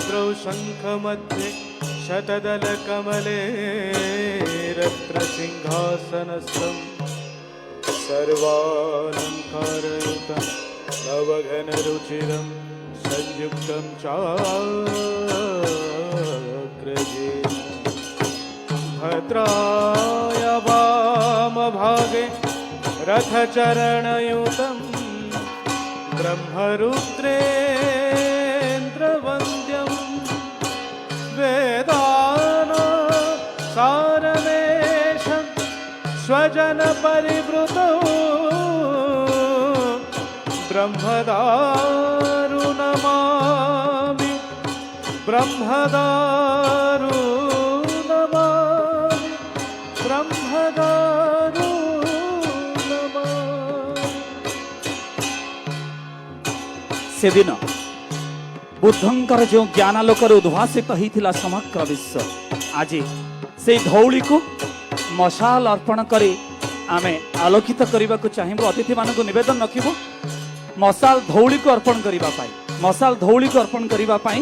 नेत्रौ शङ्खमध्ये शतदलकमले रत्नसिंहासनस्थं सर्वालङ्कारयुतं नवघनरुचिरं संयुक्तं चाग्रजेन भद्राय वामभागे रथचरणयुतं ब्रह्मरुद्रेन्द्रवन्द्यं वेदानो सारमेशं स्वजनपरिवृतौ ब्रह्मदारु नमामि ब्रह्मदारु नमामि ब्रह्मदारु नमामि। सेदिन बुद्धंकर जो ज्ञानालोकर उद्भासित होता समग्र विश्व आज से धौली को मशाल अर्पण करी आमे आलोकित करने को चाहिए। अतिथि मान निवेदन रखिबो मशाल धौली को अर्पण करिबा पाई, मशाल धौली को अर्पण करिबा पाई।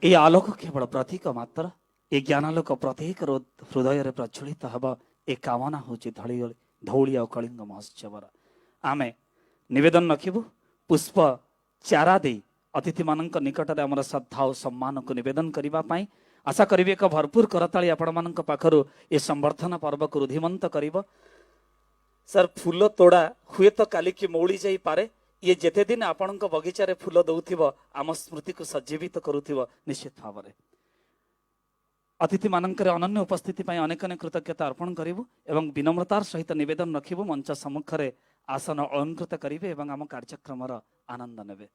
ये आलोक केवल प्रतीक मात्र, ये ज्ञानालोक प्रत्येक हृदय प्रज्वलित हब ए कामना हूँ धौली और कलिंग महोत्सव। आम निवेदन रखिबु पुष्प चारा दे अतिथि मान निकट में आम श्रद्धा और सम्मान को निवेदन करने आशा करी एक भरपूर करताली आपण मान पाखर ये संवर्धन पर्व को रुधिमंत कर। सर फूल तोड़ा हुए तो काली की मौली जाई पारे, ये जेते दिन आपण बगीचारे फूल दौथिब आम स्मृति को सजीवित करुथिब निश्चित भाव में। अतिथि मानकर अनन्य उपस्थिति अनेक अनेक कृतज्ञता अर्पण करिबु एवं विनम्रतार सहित निवेदन रखिबु मंच सम्मुखरे आसन अलंकृत करिवे एवं आम कार्यक्रमर आनंद नेबे।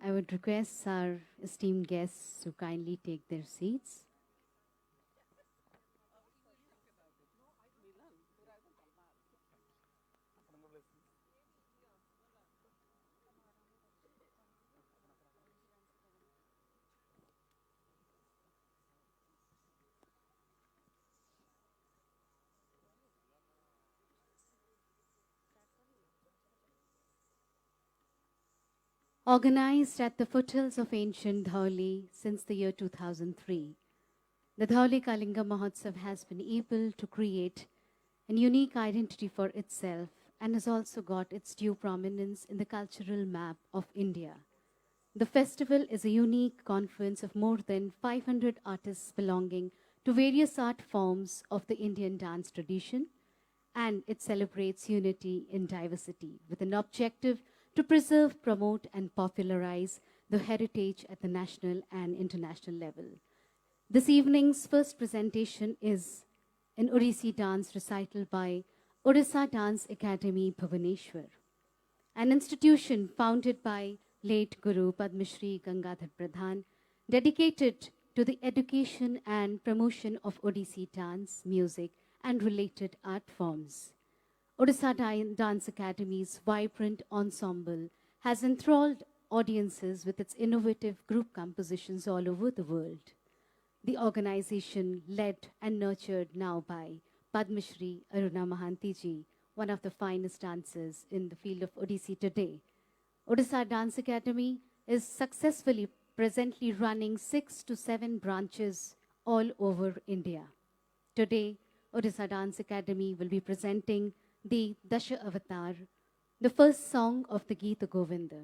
I would request our esteemed guests to kindly take their seats. Organized at the foothills of ancient Dhauli since the year 2003, the Dhauli Kalinga Mahotsav has been able to create a unique identity for itself and has also got its due prominence in the cultural map of India. The festival is a unique confluence of more than 500 artists belonging to various art forms of the Indian dance tradition, and it celebrates unity in diversity with an objective to preserve, promote, and popularize the heritage at the national and international level. This evening's first presentation is an Odissi dance recital by Odisha Dance Academy, Bhubaneswar, an institution founded by late Guru Padma Shri Gangadhar Pradhan, dedicated to the education and promotion of Odissi dance, music, and related art forms. Odisha Dance Academy's vibrant ensemble has enthralled audiences with its innovative group compositions all over the world. The organization, led and nurtured now by Padma Shri Aruna Mahanti ji, one of the finest dancers in the field of Odissi today. Odisha Dance Academy is successfully presently running 6 to 7 branches all over India. Today, Odisha Dance Academy will be presenting the Dasha Avatar the first song of the Gita Govinda.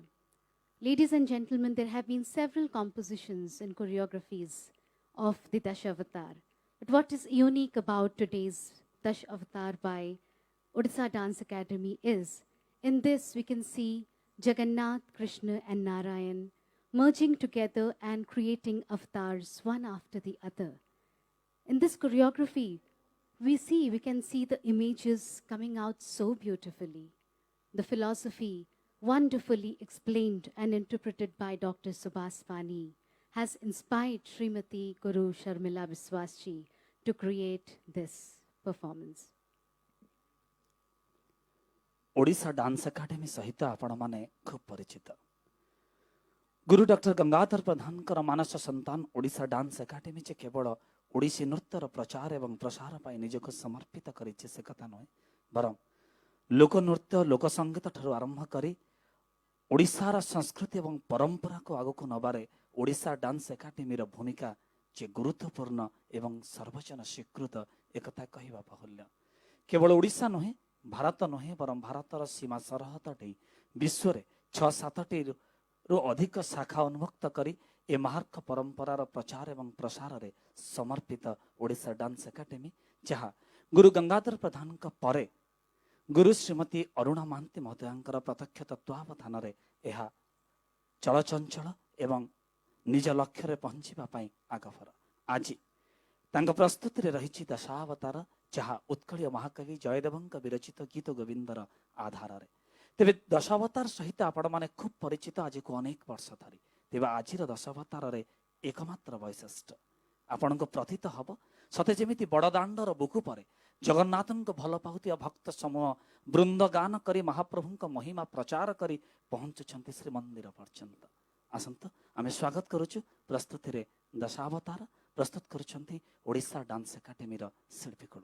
Ladies and gentlemen, there have been several compositions and choreographies of the Dashavatar. But what is unique about today's Dashavatar by Odisha Dance Academy is, in this we can see Jagannath, Krishna and Narayan merging together and creating avatars one after the other. In this choreography, we can see the images coming out so beautifully. The philosophy, wonderfully explained and interpreted by Dr. Subhas Pani, has inspired Srimati Guru Sharmila Biswasji to create this performance. Odisha dance academy सहित आपण माने खूब परिचित गुरु doctor Gangadhar प्रधान मानस संतान Odisha dance academy जे केवल ओडिसी नृत्यर प्रचार एवं प्रसार पाई निजक समर्पित करिছে से कथा नुहे बरं लोक नृत्य लोक संगीत ठारू आरंभ करी ओडिशार संस्कृति एवं परंपरा को आगक नबारे ओडिशा डांस एकाडेमी भूमिका जे गुरुत्वपूर्ण एवं सर्वजन स्वीकृत एक कहवा बाहुल्य केवल ओडिशा नुहे भारत नुहे बरं भारतर सीमा सरहद डेई विश्व में 6-7टी रु अधिक शाखा उन्मुक्त करी ए महार्क परंपरार प्रचार एवं प्रसार रे समर्पित ओडिशा डांस एकाडेमी जहाँ गुरु गंगाधर प्रधान परे गुरु श्रीमती अरुणा महांती महोदयांकर प्रत्यक्ष तत्वावधान रे एहा चलचंचल एवं निज लक्ष्य रे पहुंचीबा पई आगफर आज तांग प्रस्तुति रे रहिछि दशावतार जहाँ उत्कलीय महाकवि जयदेवंक विरचित गीत गोविंदर आधार रे तेबे दशावतार सहित आपण माने खूब परिचित आज को अनेक वर्ष धरी तेबे आज दशावतार रे एकमात्र वैशिष्ट्य आपण को प्रतीत हब सते जेमिति बड़दाण्डर बुकु परे जगन्नाथन को भल पाउतिया भक्त समूह वृंद गान करी महाप्रभु महिमा प्रचार करी पहुंचुछंती श्री मंदिर पर्यंत आसंत आमे स्वागत करूछु प्रस्तुति रे दशावतार प्रस्तुत करुछंती ओडिशा डांस एकाडेमी रो शिल्पीकुल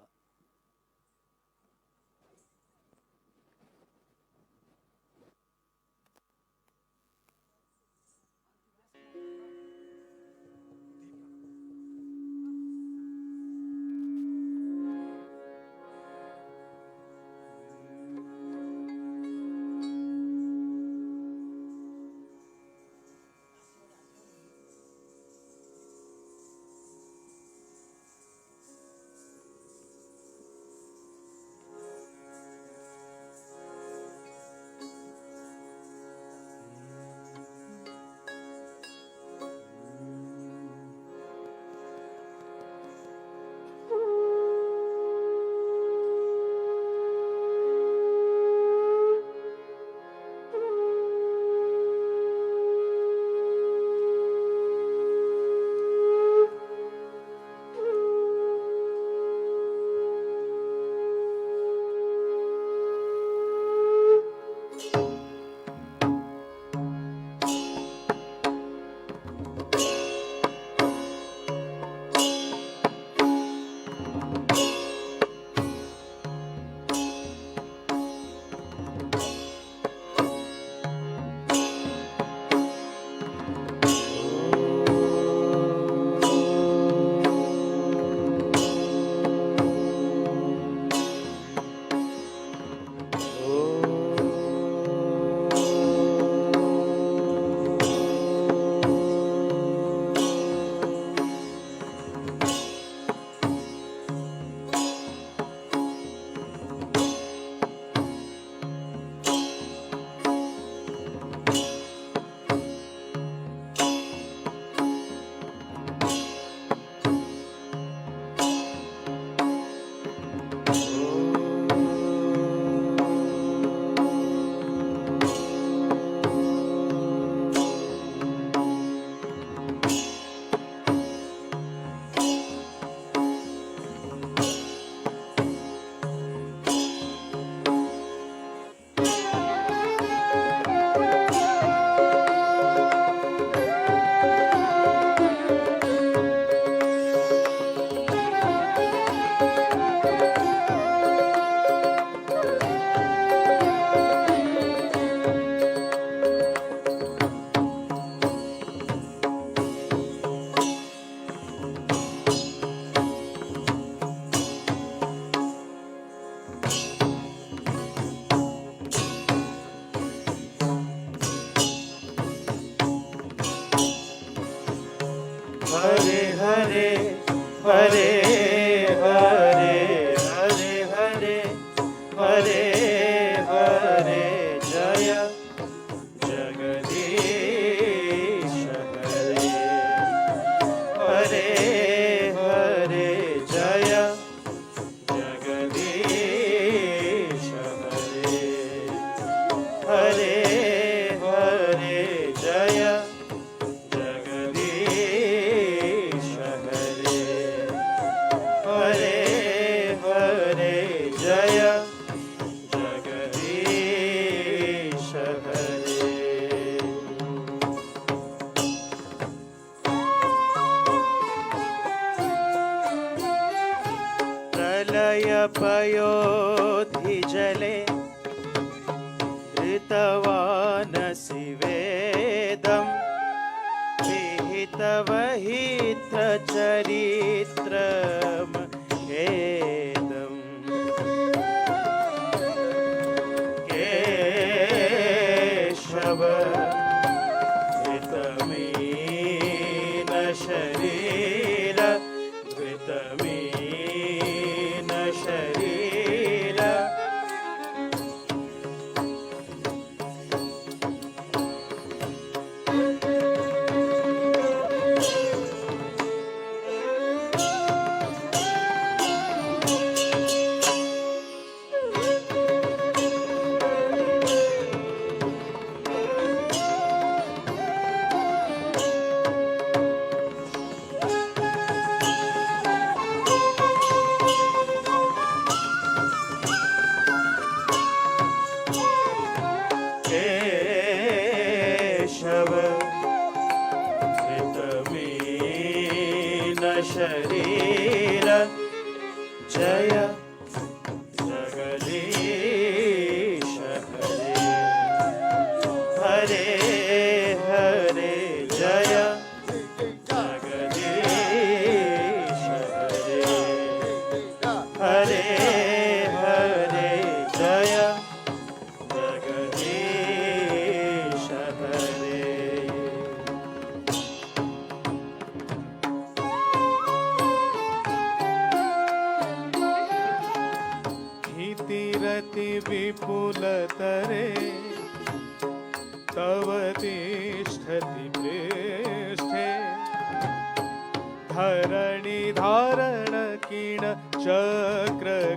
पयोधिजले ऋतवानसि वेदम् विहितवहितचरित्रम् खेदम् केशव धृतमीन शरीर धृतमीन शरीर केशव धृतमीन शरीर जय जगदीश हरे हरे जय जगदीश हरे हरे जय जगदीश हरे भीतिरति विपुलतरे तव तिष्ठति पृष्ठे धरणि धारण किण चक्रगरिष्ठे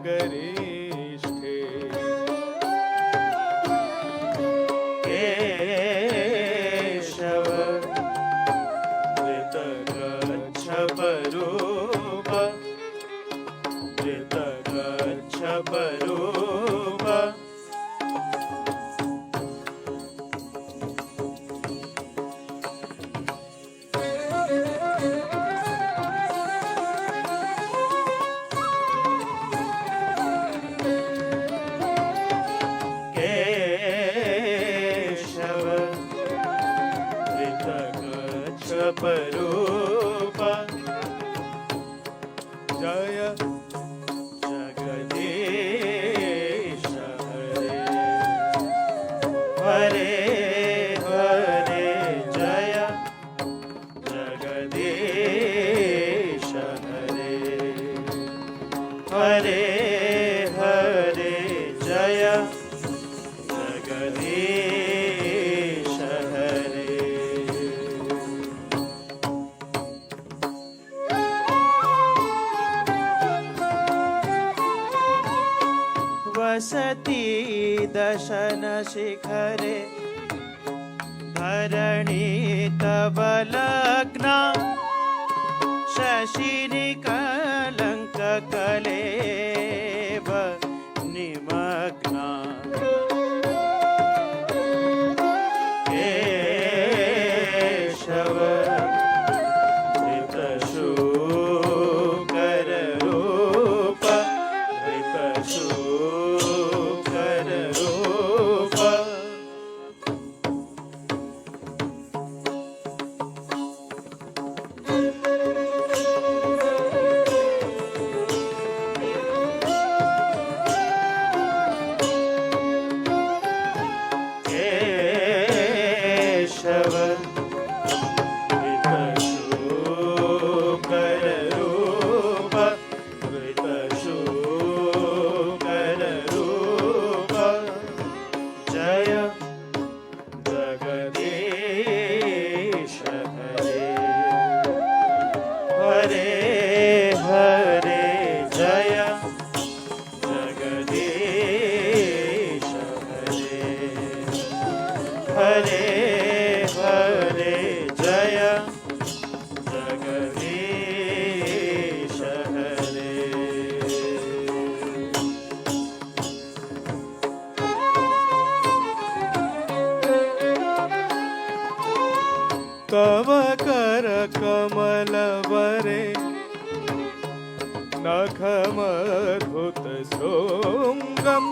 केशव धृतगच्छपरूप धृतगच्छपरूप केशव धृतगच्छपरूप जय जगदीश हरे हरे जय जगदीश हरे हरे जय जगदीश हरे वसति दशन शिखरे धरणी तव लग्ना शशिनि कलंक कलेव निमग्ना केशव धृतशूकर रूप धृतशूकर रूप केशव धृतशूकर रूप धृतशूकर रूप जय जगदीश हरे हरे जय जगदीश हरे हरे जय जगदीश हरे तव कर कमल वरे नखमद्भुतशृङ्गम्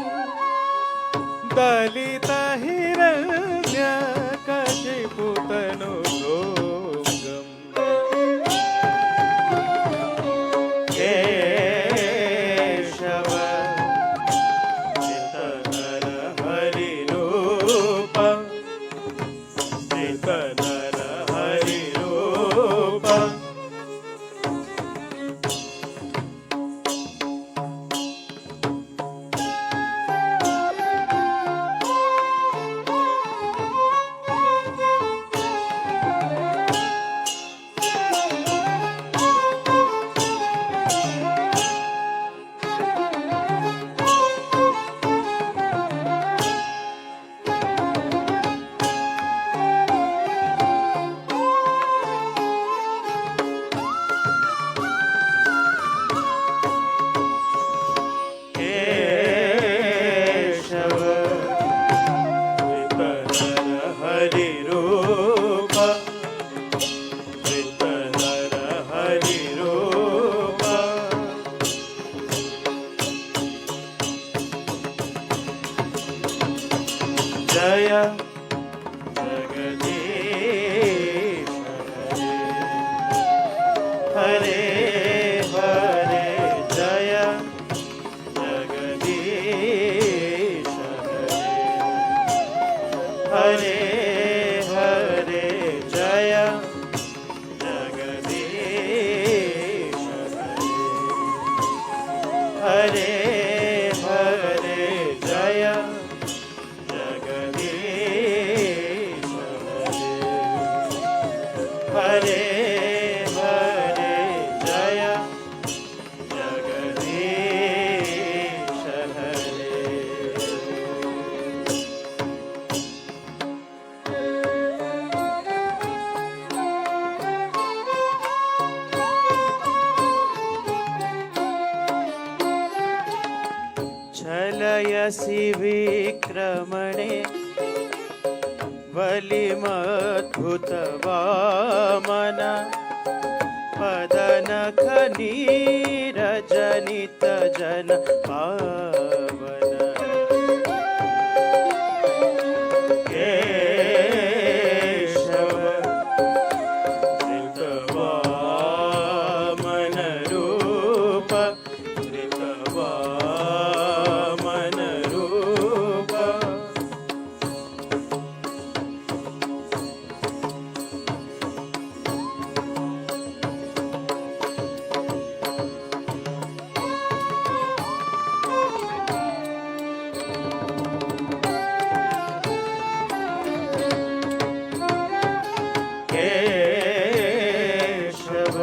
दलितहिरण्यकशिपुतनुभृङ्गम् केशव चितनर हरिरूप चितनर हरिरूप केशव चितनर हरिरूप चितनर हरिरूप जय जगदीश हरे हरे जय जगदीश हरे हरे जय जगदीश हरे हरे जय जगदीश हरे हरे जय जगदीश हरे छलयसि विक्रमणे बलिमद्भुतवामन पदनखनीरजनित जन पावन केशव धृतवामन रूप धृतवामन रूप केशव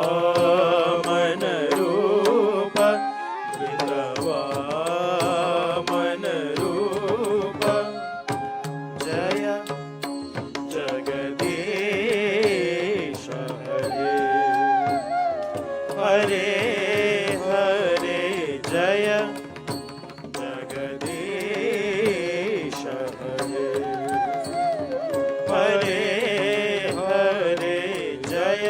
धृतवामन रूप धृतवामन रूप जय जगदीश हरे हरे हरे जय जगदीश हरे हरे हरे जय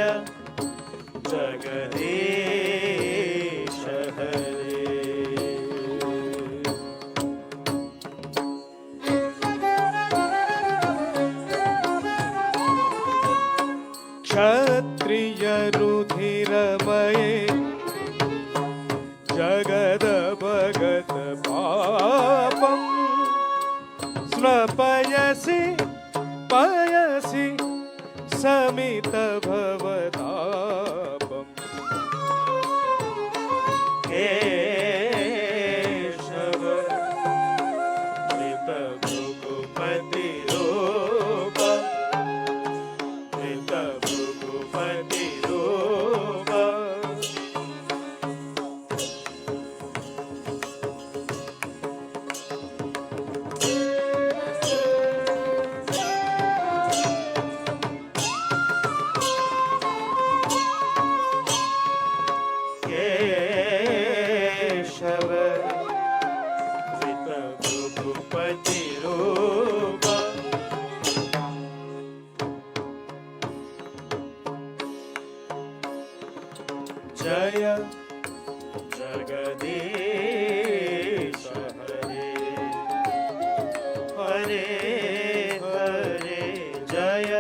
जगदीश हरे क्षत्रिय रुधिरमये जगदभगत पापम् स्नपयसि पयसि समित भवतापम् केशव भृतभृगुपति रूप भृतभृगुपति रूप हरे जय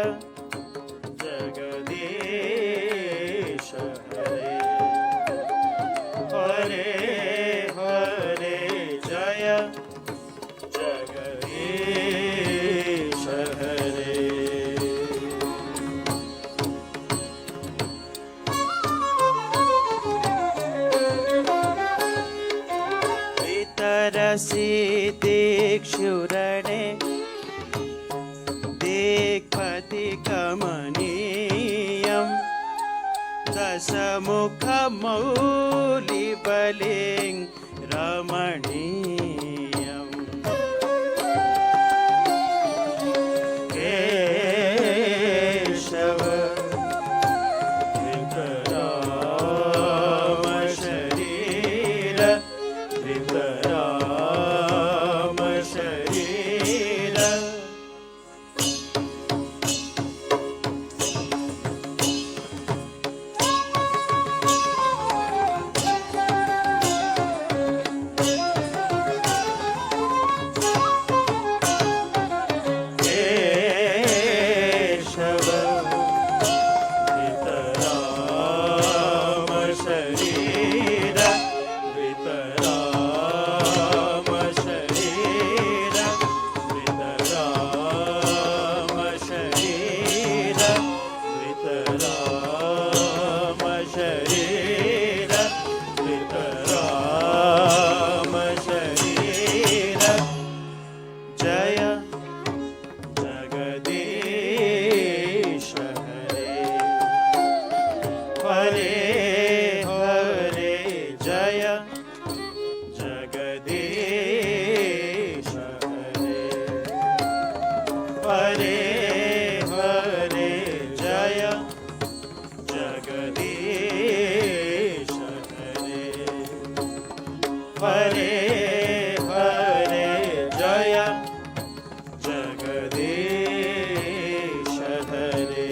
जगदीश हरे हरे हरे जय जगदीश हरे तरसी दीक्षुरणे दिक्पति कमनीयं दशमुखमौलिबलिं रमणीयम् केशव धृतराम शरीर धृतराम शरीर केशव धृतराम शरीर धृतराम शरीर धृतराम शरीर धृतराम शरीर धृतराम शरीर जय जगदीश हरे हरे हरे जय जगदीश हरे हरे हरे जय जगदीश हरे हरे हरे जय जगदीश हरे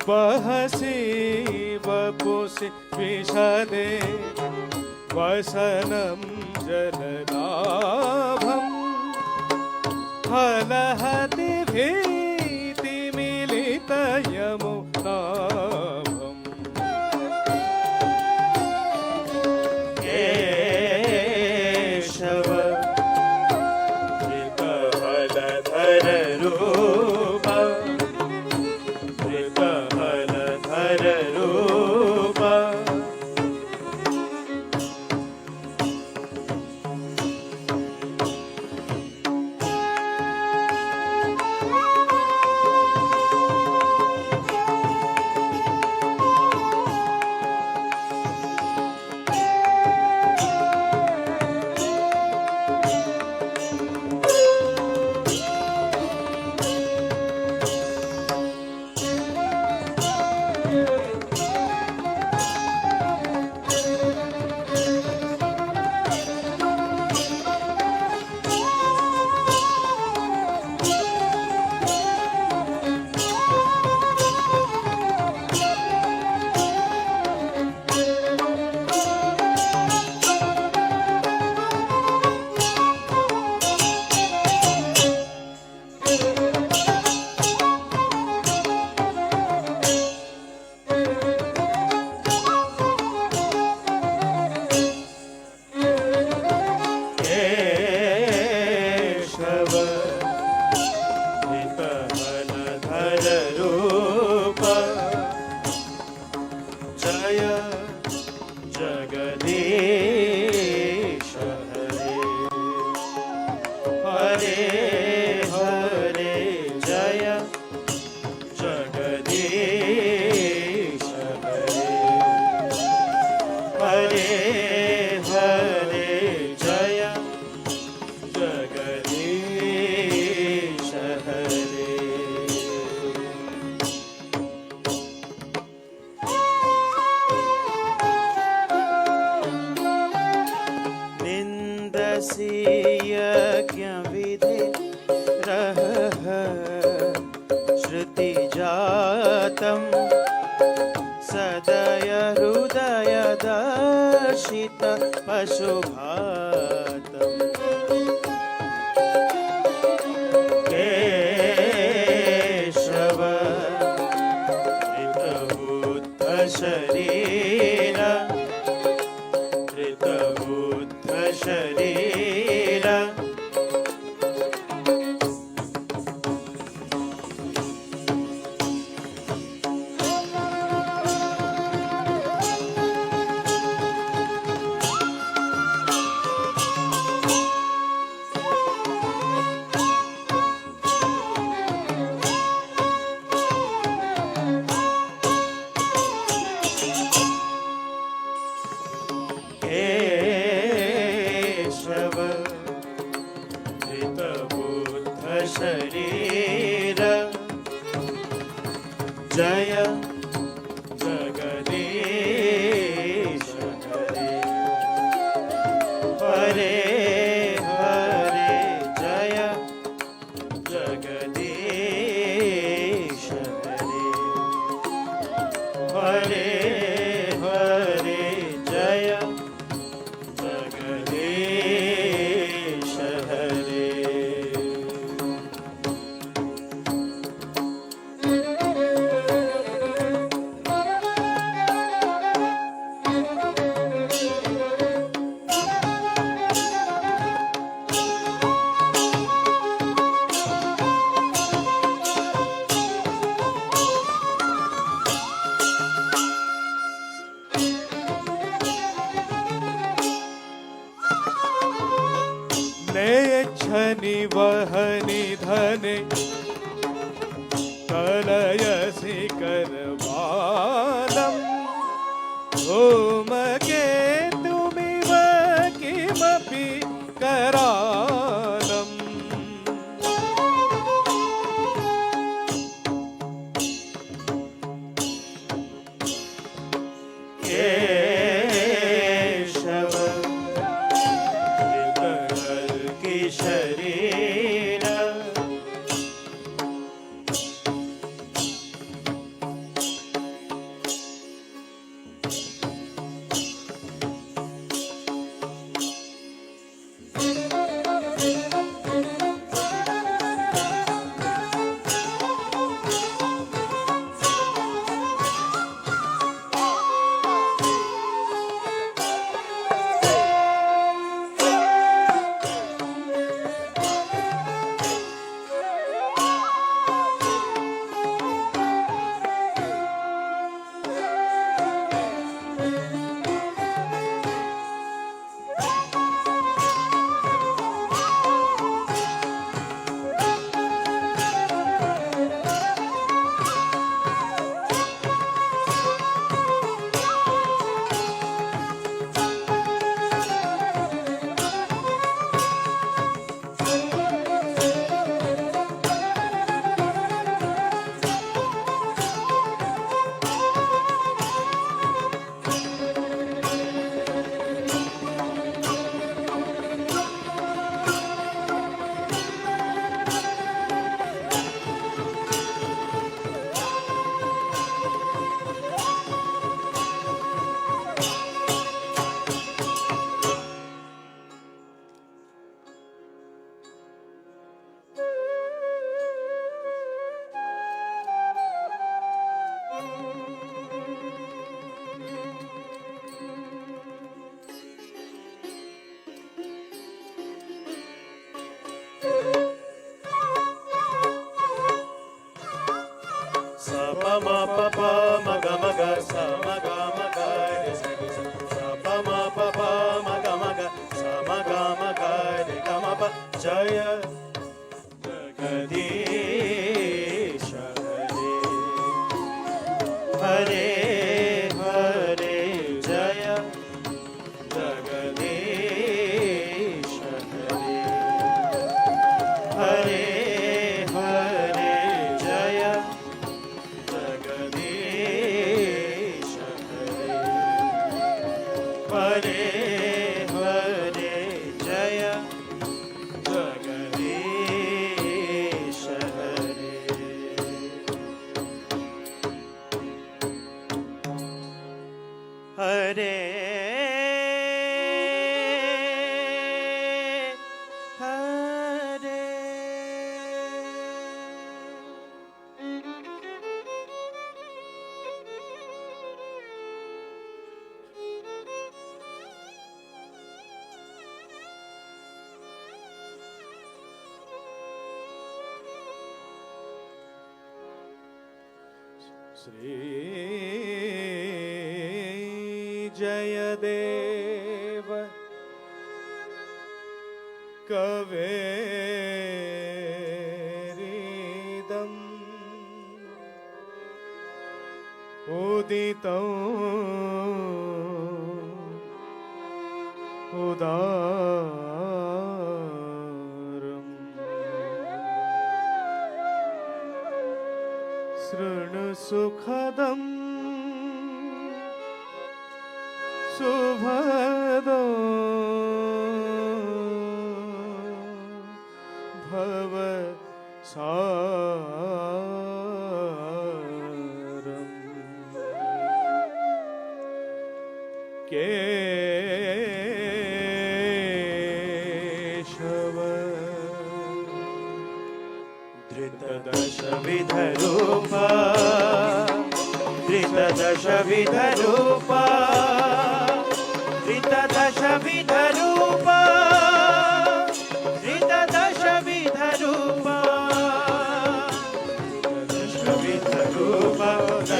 बहसि वपुसि विशदे वसनं जलदाभं हलहति भीतिमिलितयमुनाभम् केशव धृतहलधर रूप धृतहलधर रूप सदय हृदय दर्शित पशुघातम् केशव धृतबुद्ध शरीर धृतबुद्ध शरीर केशव धृतबुद्ध शरीर जय जगदीश हरे हरे जय जगदीश हरे हरे जय जगदीश हरे नेच्छनि वहनि धने कलयसि करवालम् धूमकेतुमिव किमपि करालम् केशव की शरीर हरे हरे श्री जयदेव कवेरिदम् उदितं उदारम् शृणु सुखदम् शुभदो भव सारम् केशव धृतदशविधरूपा धृतदशविधरूपा धृतदशविधरूपा धृतदशविधरूपा दशविधरूपा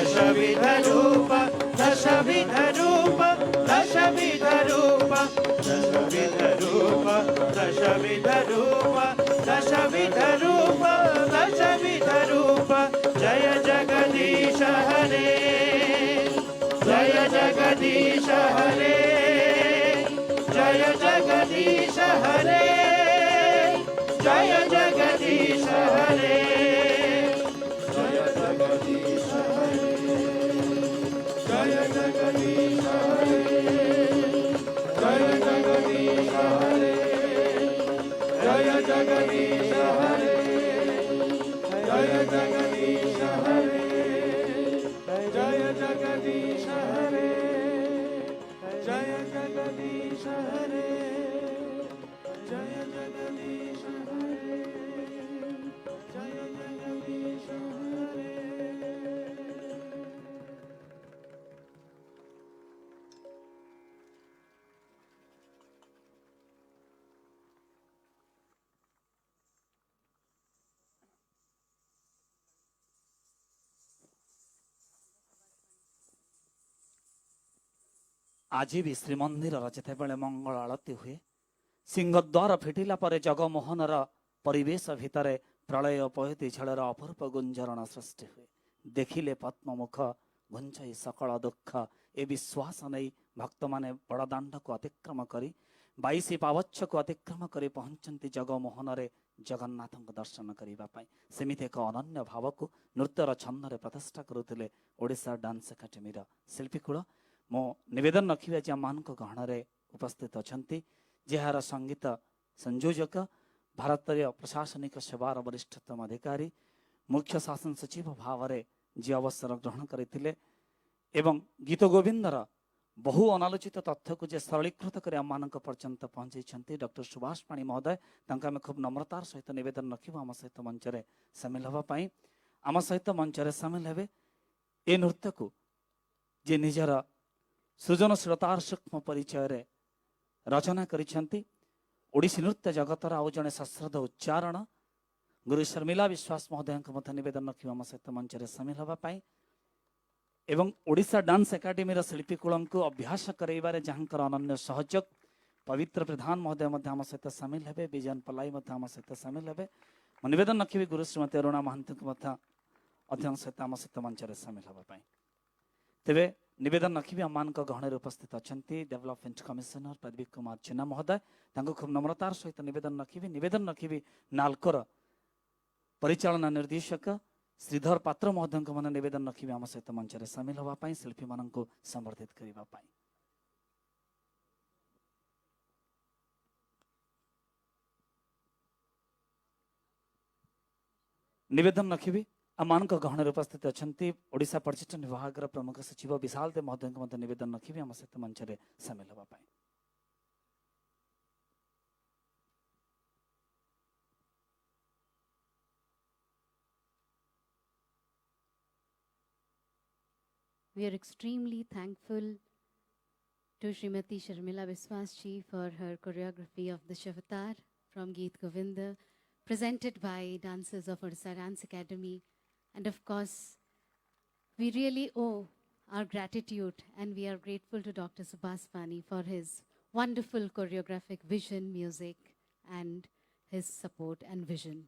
दशविधरूपा दशविधरूपा दशविधरूपा दशविधरूपा दशविधरूपा दशविधरूपा दशविधरूपा जय जगदीश हरे जय जगदीश हरे जय जगदीश हरे जय जगदीश हरे जय जगदीश हरे जय जगदीश हरे जय जगदीश हरे जय जगदीश हरे जय जगदीश हरे जय जगदीश हरे जय जगदीश हरे जय जगदीश हरे जय जगदीश हरे। आज भी श्रीमंदिर जेतेबेले मंगल आलती हुए सिंहद्वार फिटिला परे जगमोहनर परिवेश भितरे प्रलय पयती झलर अपूर्व गुंजरण सृष्टि हुए देखिले पद्ममुख घुंचाई सकल दुख ए विश्वास नहीं भक्त माने बड़दाण्ड को अतिक्रम करी 22 पावच्छ को अतिक्रम करी पहुंचती जगमोहन जगन्नाथ दर्शन करने सेमिति एक अनन्य भाव को नृत्यर छंदरे प्रतिष्ठा करुले ओडिशा डांस एकाडेमी शिल्पीकूल मो निवेदन रखिबे जे मान गहन उपस्थित अच्छा जार संगीत संयोजक भारतीय प्रशासनिक सेवार वरिष्ठतम अधिकारी मुख्य शासन सचिव भाव में जी अवसर ग्रहण करते एवं गीत गोविंदर बहु अनालोचित तथ्य को जे सरलीकृत कर आम पर्यंत पहुंचाई डॉक्टर सुभाष पाणी महोदय आम खूब नम्रतार सहित निवेदन रखा आम सहित मंच सामिल होगापाई आम सहित मंच सामिल हे ए नृत्य को जे निजर सृजनशीलतार सूक्ष्म परिचय रचना करिसेंती ओडिसी नृत्य जगतर आउ जड़े सश्रद्ध उच्चारण गुरु शर्मिला विश्वास महोदय निवेदन रखा आम सहित मंच सामिल होगापाई एवं ओडिशा डांस एकाडेमी शिल्पीकूल को अभ्यास कराइबारे जहाँकर अनन्य सहयोग पवित्र प्रधान महोदय आम सहित सामिल हे विजयन पलाई आम सहित सामिल हे निवेदन रखी गुरु श्रीमती अरुणा महांती सहित आम सहित मंच सामिल होगापाई तेरे निवेदन रखी आम गहन उपस्थित अच्छा डेवलपमेंट कमिशनर प्रदीप कुमार जेना महोदय खूब नम्रतार सहित निवेदन रखी नाल्कोर परिचालना निर्देशक श्रीधर पात्र महोदय मैंने निवेदन रखी आम सहित मंच सामिल होगापाई शिल्पी मान संबर्धित करने निवेदन रखी आम गहन उपस्थित अच्छा ओडिशा पर्यटन विभाग प्रमुख सचिव विशाल देव महोदय निवेदन रखी आम सहित मंच में सामिल होगा। We are extremely thankful to Srimati Sharmila Biswas ji for her choreography of the Shavatar from Geet Govinda, presented by dancers of Odisha Dance Academy. And of course, we really owe our gratitude and we are grateful to Dr. Subhas Pani for his wonderful choreographic vision, music, and his support and vision.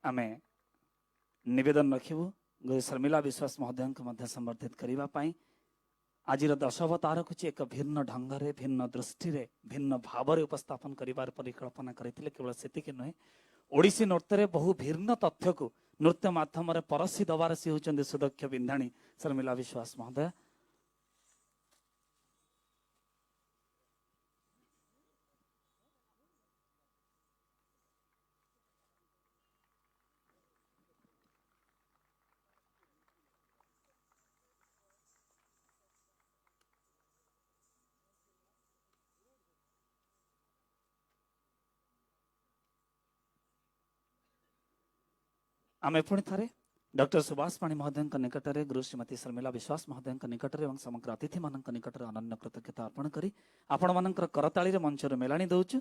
आमे निवेदन रखिबु गुरु शर्मिला विश्वास महोदय संवर्धित करने आज दशावतार को एक भिन्न ढंग से भिन्न दृष्टि भिन्न भाव उपस्थापन कर परिकल्पना करते केवल से नुहे ओडिसी नृत्य बहु भिन्न तथ्य को नृत्य माध्यम परसी दबार सी होती सुदक्ष बिंधाणी शर्मिला विश्वास महोदय। आम पुणी थे डॉक्टर सुभाष पाणी महोदय निकट में गुरु श्रीमती शर्मिला विश्वास महोदय निकट में समग्र अतिथि मान निकट में अनन्य कृतज्ञता अर्पण करी आपण मान करताली मंचर मेलाणी दौचु।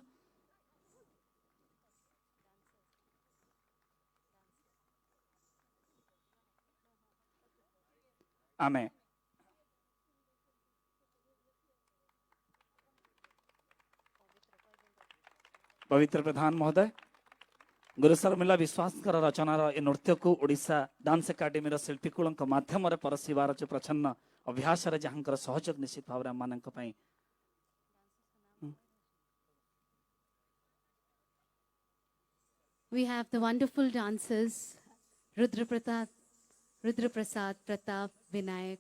आमे पवित्र प्रधान महोदय गुरु शर्मिला विश्वास रचनार ए नृत्य को ओडिशा डांस एकाडेमी शिल्पीकूल माध्यम परसिवार जो प्रच्छन्न अभ्यास जहाँ सहयोग निश्चित भाव मान We have the wonderful dancers Rudra Prasad, Pratap, Vinayak,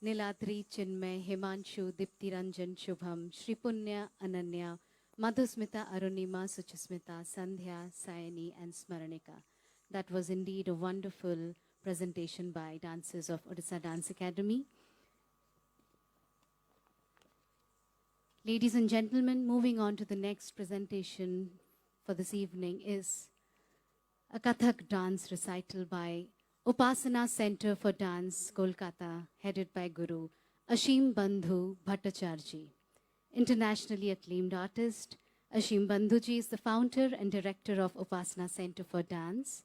Niladri, Chinmay, Himanshu, Dipti Ranjan, Shubham, Shri Punya, Ananya, Madhusmita, Arunima, Suchasmita, Sandhya, Sayani, and Smaranika. That was indeed a wonderful presentation by dancers of Odisha Dance Academy. Ladies and gentlemen, moving on to the next presentation for this evening is a Kathak dance recital by Upasana Center for Dance, Kolkata, headed by Guru Ashim Bandhu Bhattacharjee. Internationally acclaimed artist, Ashim Bandhuji is the founder and director of Upasana Center for Dance.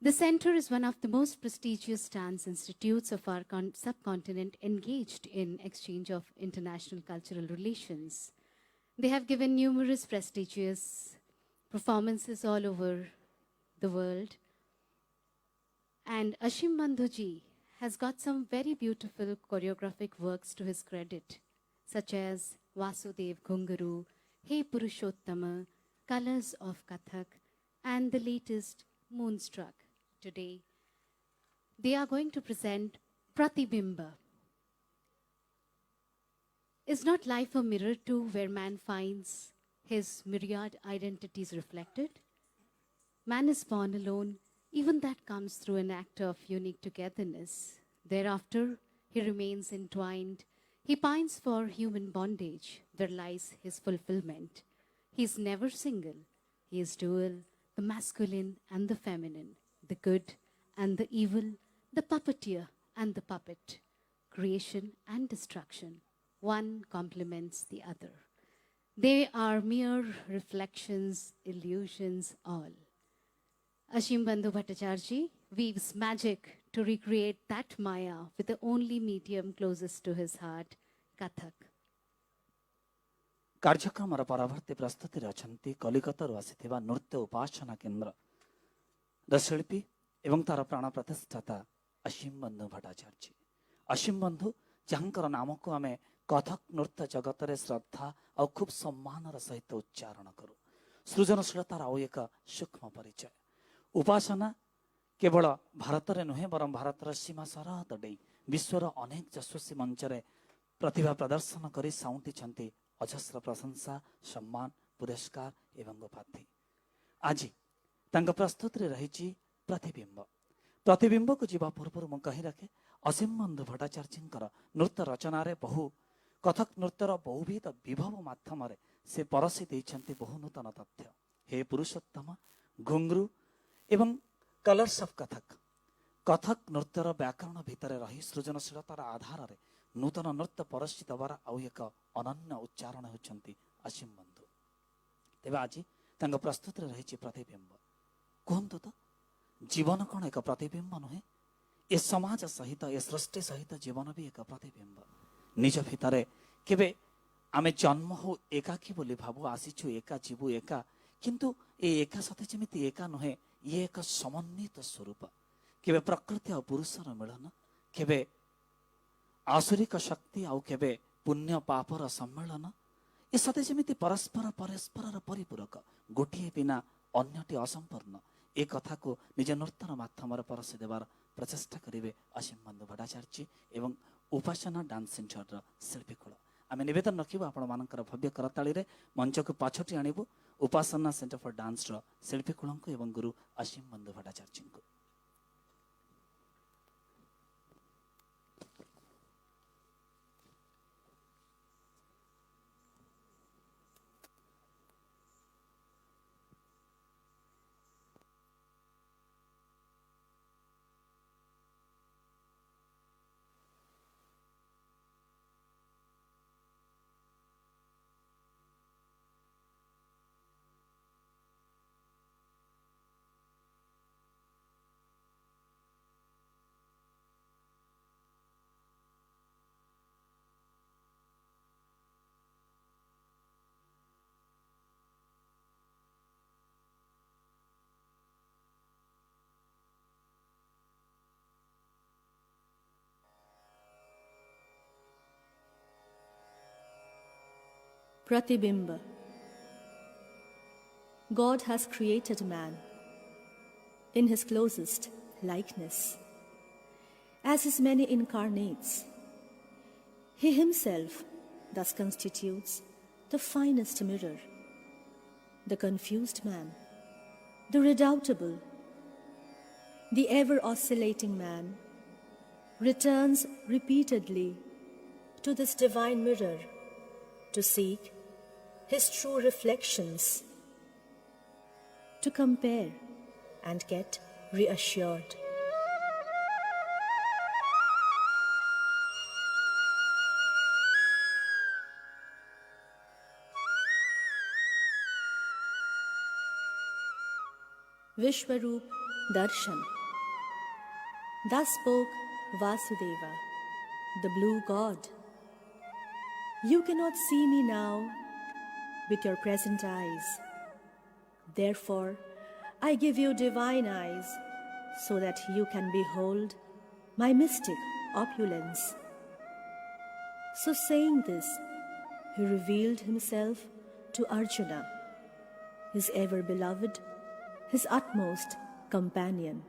The center is one of the most prestigious dance institutes of our subcontinent engaged in exchange of international cultural relations. They have given numerous prestigious performances all over the world. And Ashim Bandhuji has got some very beautiful choreographic works to his credit, such as Vasudev Ghungaru, Hey Purushottama, Colors of Kathak, and the latest Moonstruck. Today, they are going to present Pratibimba. Is not life a mirror too, where man finds his myriad identities reflected? Man is born alone, even that comes through an act of unique togetherness. Thereafter, he remains entwined. He pines for human bondage, where lies his fulfillment. He is never single. He is dual, the masculine and the feminine, the good and the evil, the puppeteer and the puppet, creation and destruction. One complements the other. They are mere reflections, illusions, all. Ashim Bandhu Bhattacharjee weaves magic to recreate that Maya with the only medium closest to his heart, Kathak. कार्यक्रम परवर्ती प्रस्तुति अच्छा कलिकता आसी नृत्य उपासना केन्द्र शिल्पी एवं तार प्राण प्रतिष्ठाता असीम बंधु भट्टाचार्य। असीम बंधु जहाँ नाम को आम कथक नृत्य जगत श्रद्धा आ खूब सम्मान सहित उच्चारण करूँ सृजनशीलतार आउ एक सूक्ष्म परिचय उपासना केवल भारत में नुहे बर भारतर सीमा सरहद डे विश्वर अनेक यशस्वी मंचरे प्रतिभा प्रदर्शन कर साउंटी अजस्र प्रशंसा सम्मान पुरस्कार एवं उपाधि आज तांका प्रस्तुति रही प्रतिबिंब प्रतिबिंब को जीवा पूर्व मु कही रखे असीम बंधु भट्टाचार्य नृत्य रचनार बहु कथक नृत्यर बहुविध विभव माध्यम से परसी देइछन्ति बहु नूतन तथ्य हे पुरुषोत्तम घुंगरू एवं कलर्स ऑफ कथक कथक नृत्यर व्याकरण भितर रही सृजनशीलतार आधार रे नूतन नृत्य परसी दबार आउ एक अनन्य उच्चारण होउछन्ति असीम बंधु तेबे आज तांका प्रस्तुति रही प्रतिबिंब कहतु तो जीवन कौन एक प्रतिबिंब नुहे ए समाज सहित ए सृष्टि सहित जीवन भी एक प्रतिबिंब निज भितर केबे आमे जन्म हो एकाकी बोली भाबु आसीछु एका जीवु एका किंतु ए एका सते जेमिति एका नुहे ये एक समन्वित स्वरूप केबे प्रकृति और पुरुषर मिलन केबे आसुरिक शक्ति आउ केबे पुण्य पापर सम्मेलन ए सते जेमिति परस्पर परस्पर परिपूरक गोटिए बिना अन्यटी असंपूर्ण ए कथा को निज नृत्य माध्यम परसी देवार प्रचेषा करेंगे असीम बंधु भट्टाचार्य एवं उपासना डांस सेंटर शिल्पी कुल आम नवेदन रखा आपण मान भव्य करताली मंच को पछटी आणबू उपासना सेंटर फॉर डांस शिल्पी कुल एवं गुरु असीम बंधु भट्टाचार्य को Pratibimba. God has created man in his closest likeness. As his many incarnates, he himself thus constitutes the finest mirror. The confused man, the redoubtable, the ever-oscillating man, returns repeatedly to this divine mirror to seek his true reflections, to compare and get reassured. Vishwaroop Darshan. Thus spoke Vasudeva, the blue god. You cannot see me now with your present eyes. Therefore, I give you divine eyes so that you can behold my mystic opulence. So saying this, he revealed himself to Arjuna, his ever-beloved, his utmost companion.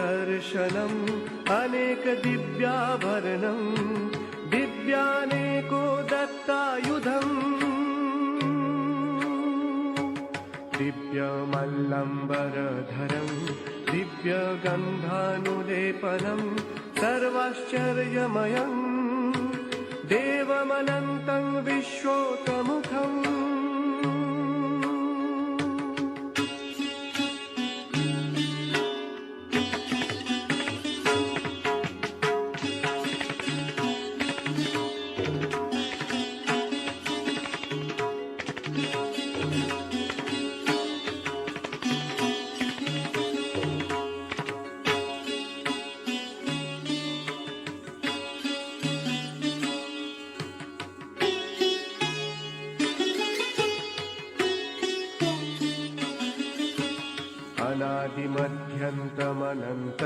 दर्शनम् अनेकदिव्याभरणम् दिव्यानेको दत्तायुधम् दिव्यमल्लम्बरधरम् दिव्यगन्धानुलेपनम् सर्वाश्चर्यमयम् देवमनन्तम् विश्वोतमुखम् अनादिमध्यन्तमनन्त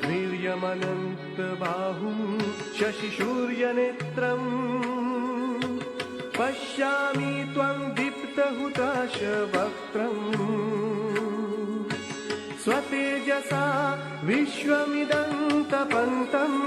वीर्यमनन्त बाहुं शशिसूर्यनेत्रम् पश्यामि त्वं दीप्तहुताशवक्त्रम् स्वतेजसा विश्वमिदं तपन्तम्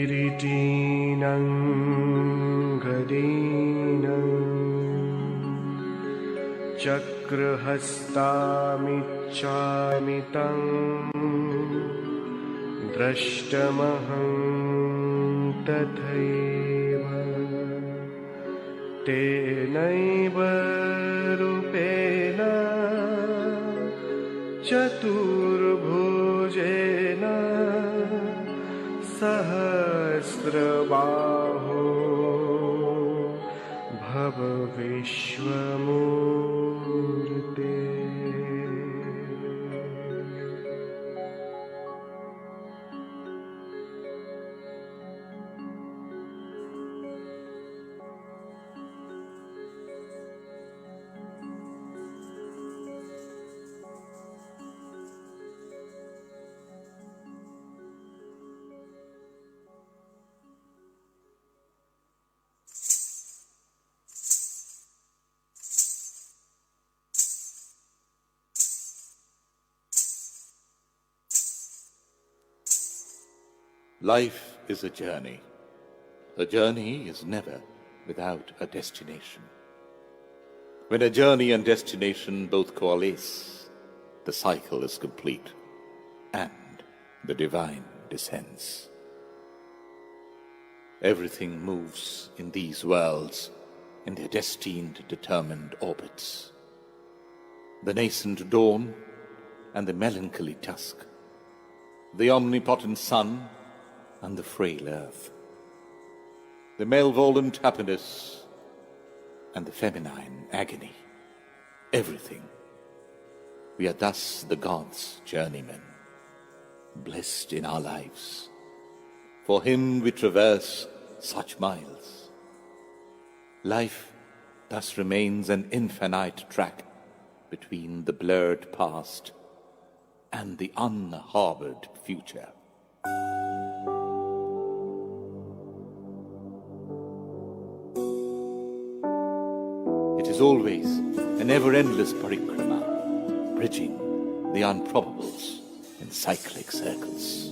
किरीटिनं गदिनं चक्रहस्तामिच्छामि तं द्रष्टुमहं तथैव तेनैव रूपेण चतुर्भुजेन सहस्रबाहो भव विश्वमूर्ते। Life is a journey. A journey is never without a destination. When a journey and destination both coalesce, the cycle is complete and the divine descends. Everything moves in these worlds in their destined, determined orbits. The nascent dawn and the melancholy dusk, the omnipotent sun and the frail earth, the malevolent happiness and the feminine agony, everything. We are thus the gods' journeymen, blessed in our lives. For him we traverse such miles. Life thus remains an infinite track between the blurred past and the unharbored future. is always an ever-endless parikrama, bridging the unprobables in cyclic circles.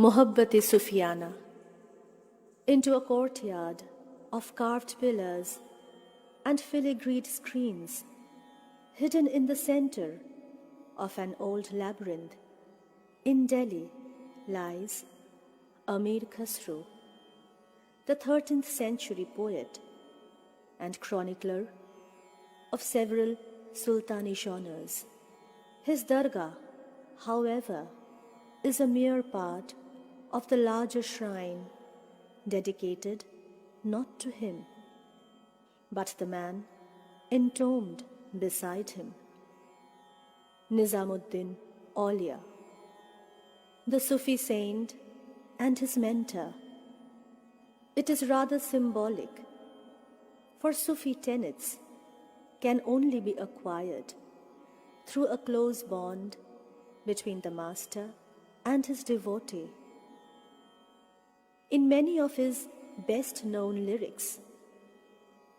Mohabbat-e Sufyana. Into a courtyard of carved pillars and filigreed screens, hidden in the center of an old labyrinth, in Delhi lies Amir Khusro, the 13th century poet and chronicler of several sultanish honors. His dargah, however, is a mere part of the larger shrine dedicated not to him, but the man entombed beside him, Nizamuddin Aulia, the Sufi saint and his mentor. It is rather symbolic, for Sufi tenets can only be acquired through a close bond between the master and his devotee. In many of his best known lyrics,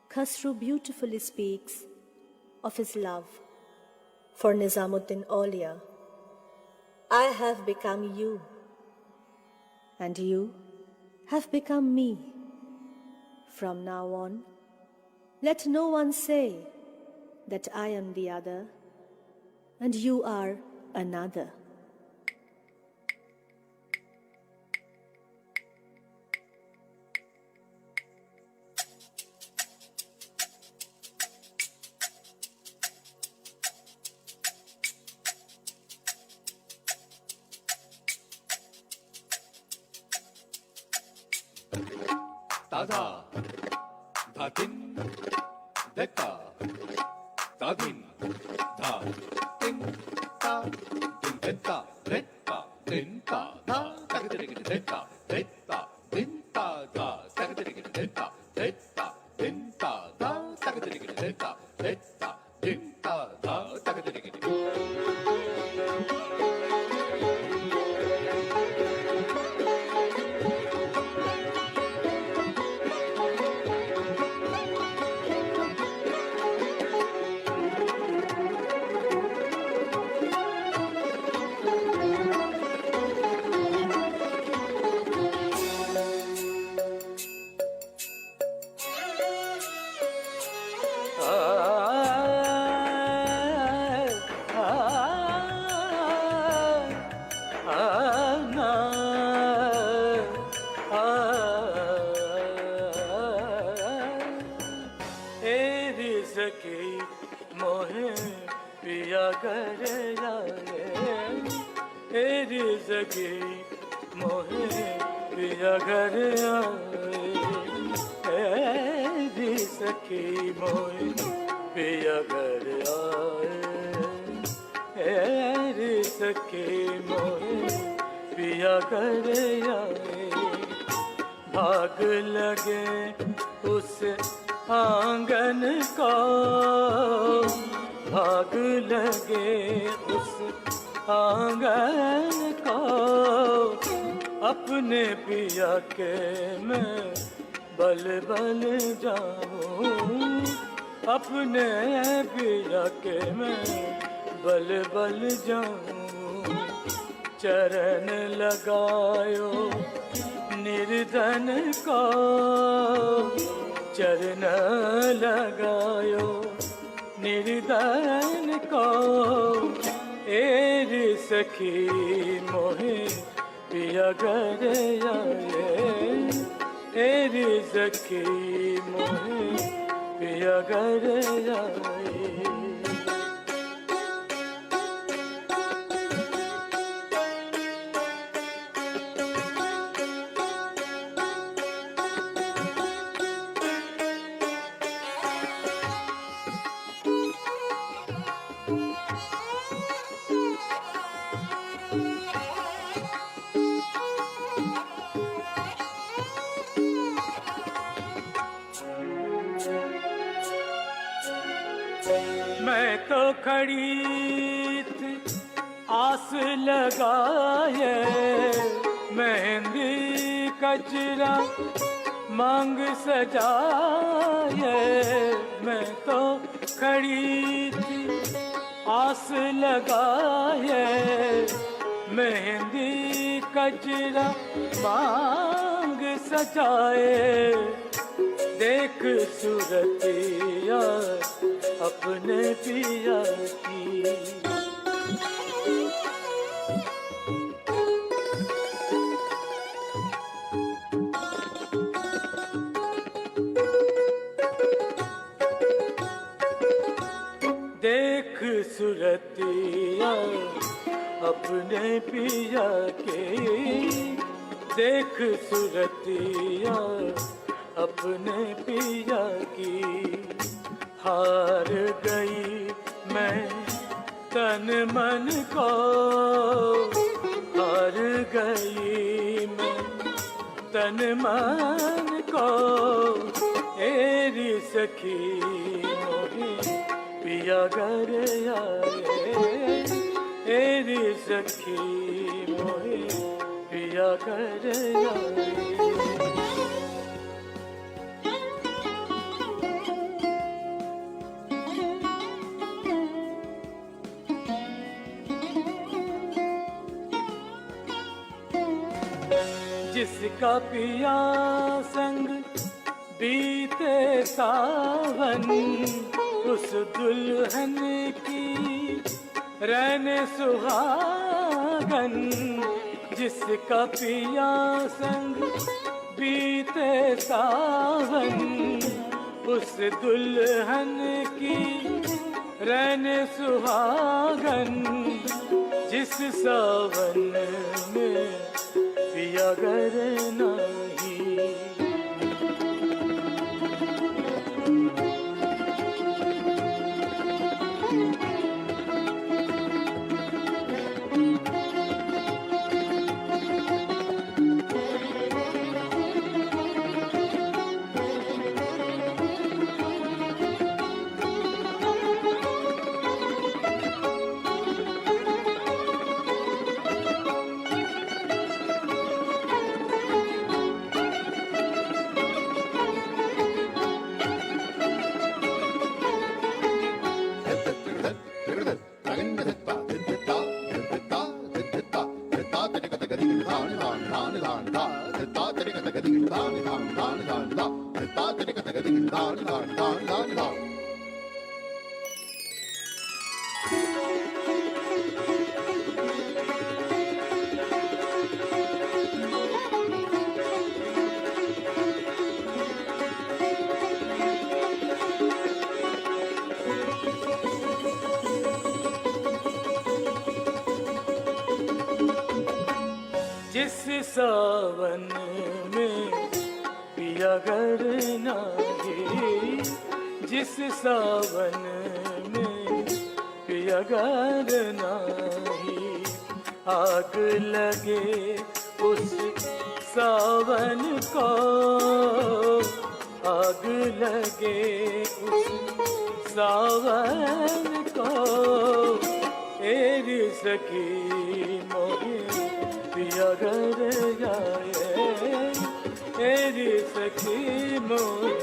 Khasru beautifully speaks of his love for Nizamuddin Aulia. I have become you, and you have become me. From now on, let no one say that I am the other and you are another. Tada, Dhatin, Detta, Dadin, Dha, Tin, Ta, Tin, Detta, Detta, Tin, Ta, Dha, Tagadirikin, Detta, Detta, Tin, Ta, Dha, Tagadirikin, Detta, Detta, Tin, Ta, Dha, Tagadirikin, Detta, Detta, Tin, Ta, Dha, Tagadirikin. भाग लगे उस आंगन को, भाग लगे उस आंगन को, अपने पिया के मैं बल बल जाऊं, अपने पिया के मैं बल बल जाऊं। चरण लगायो निर्धन को, चरण लगायो निर्धन को, एरी सखी मोहे पिया घर आए, एरी सखी मोहे पिया घर आए। मैं तो खड़ी थी आस लगाए, मेहंदी कजरा मांग सजाए। मैं तो खड़ी थी आस लगाए, मेहंदी कजरा मांग सजाए। देख सूरतिया अपने पिया की, सुरतिया अपने पिया के, देख सुरतिया अपने पिया की। हार गई मैं तन मन को, हार गई मैं तन मन को। एरी सखी मोही पिया घर आए, एरी सखी मोही पिया घर आए। जिसका पिया संग बीते सावन, उस दुल्हन की रहने सुहागन। जिसका पिया संग बीते सावन, उस दुल्हन की रहने सुहागन। जिस सावन में पिया घर नहीं, जिस सावन में पिया घर नाही, जिस सावन में पिया घर नाही। आग लगे उस सावन को, आग लगे उस सावन को। एरी सखी मोही पिया घर जाए, एरी सखी मोही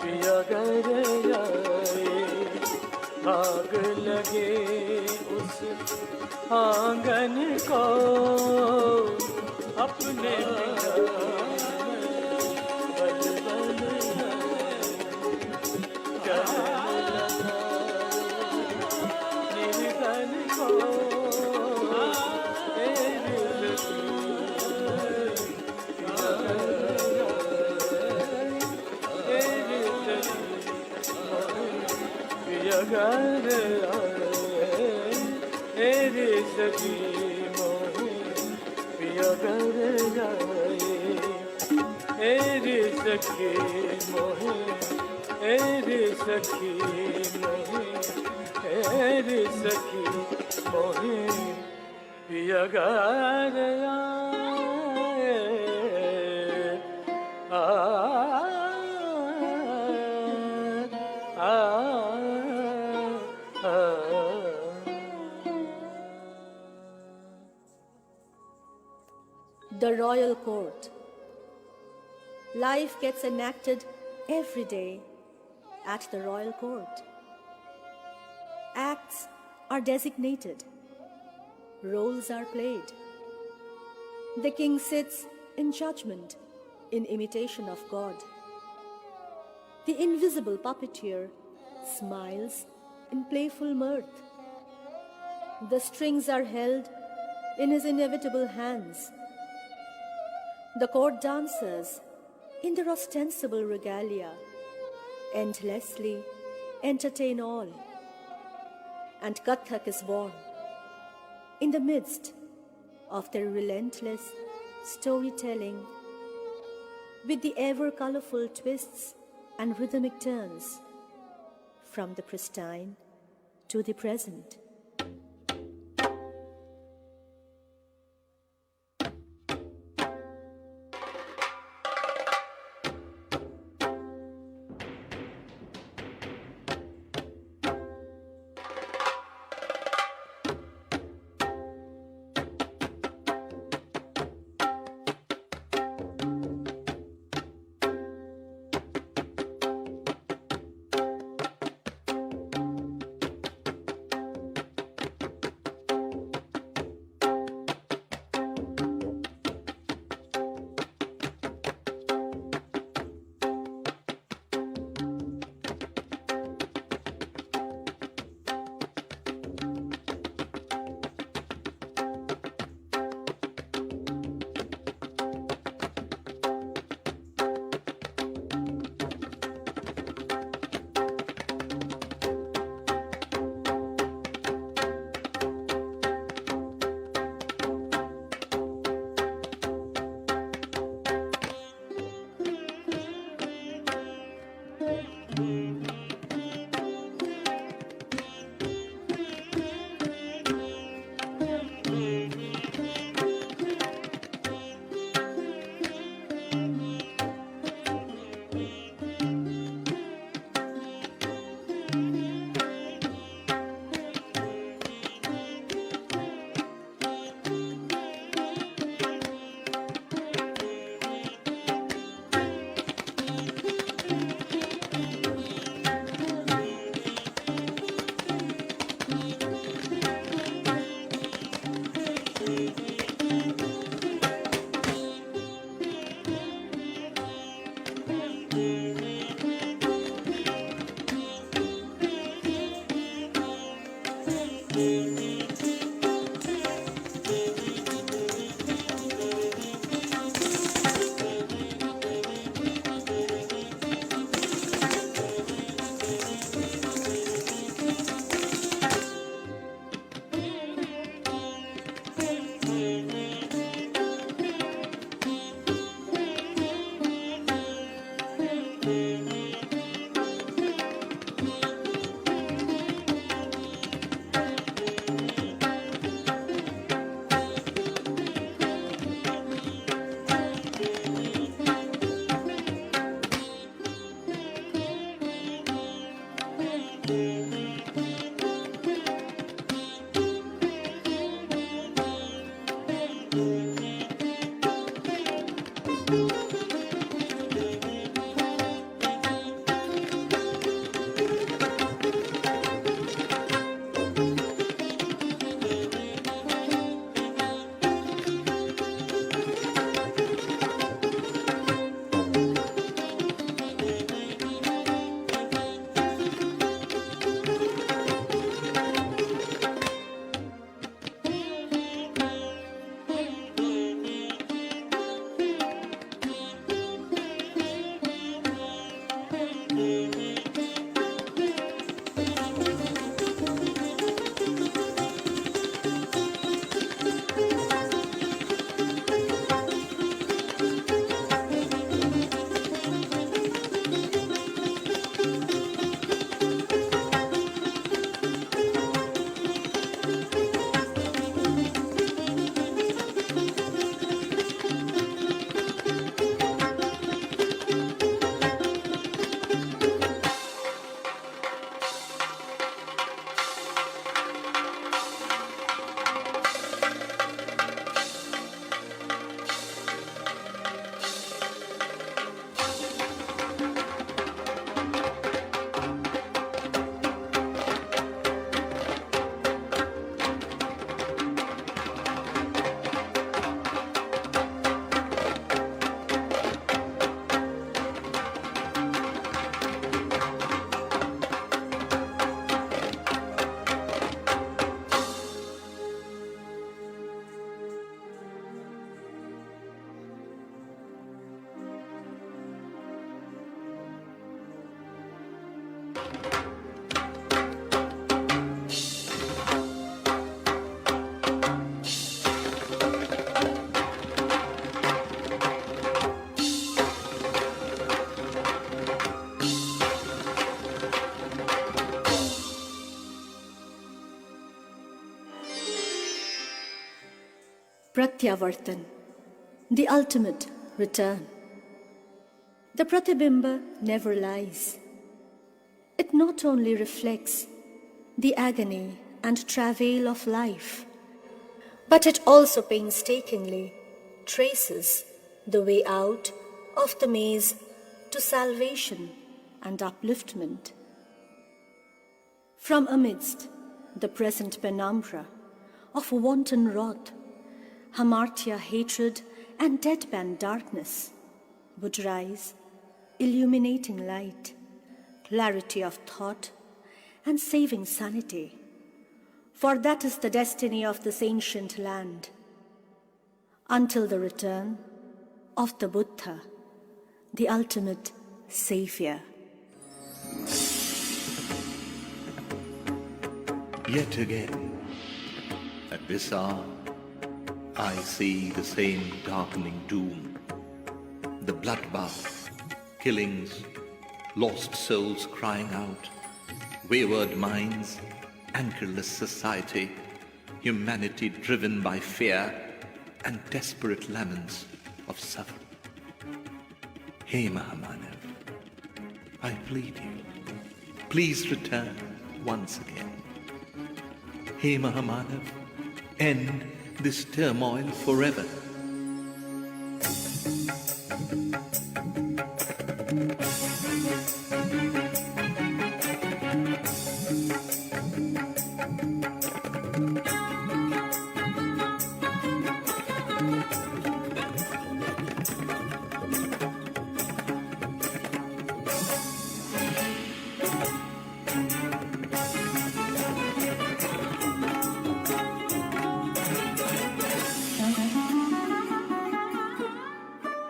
पिया घर जाए। आग लगे उस आंगन को, अपने बल बल निर्धन को। घर आए, एरी सखी मोही पिया घर जाए, एरी सखी मोही, एरी सखी मोही, एरी सखी मोही पिया घर आए। The Royal Court. Life gets enacted every day at the Royal Court. Acts are designated. Roles are played. The king sits in judgment in imitation of God. The invisible puppeteer smiles in playful mirth. The strings are held in his inevitable hands. The court dancers, in their ostensible regalia, endlessly entertain all. and Kathak is born. In the midst of their relentless storytelling, with the ever colorful twists and rhythmic turns, from the pristine to the present. Pratyavartan, the ultimate return. The Pratibimba never lies. It not only reflects the agony and travail of life, but it also painstakingly traces the way out of the maze to salvation and upliftment. From amidst the present penumbra of wanton wrath, hamartia hatred and deadpan darkness would rise, illuminating light, clarity of thought, and saving sanity. For that is the destiny of this ancient land, until the return of the Buddha, the ultimate savior. Yet again, at this hour, I see the same darkening doom, the bloodbath, killings, lost souls crying out, wayward minds, anchorless society, humanity driven by fear, and desperate laments of suffering. Hey Mahamanev, I plead you, please return once again. Hey Mahamanev, end this turmoil forever.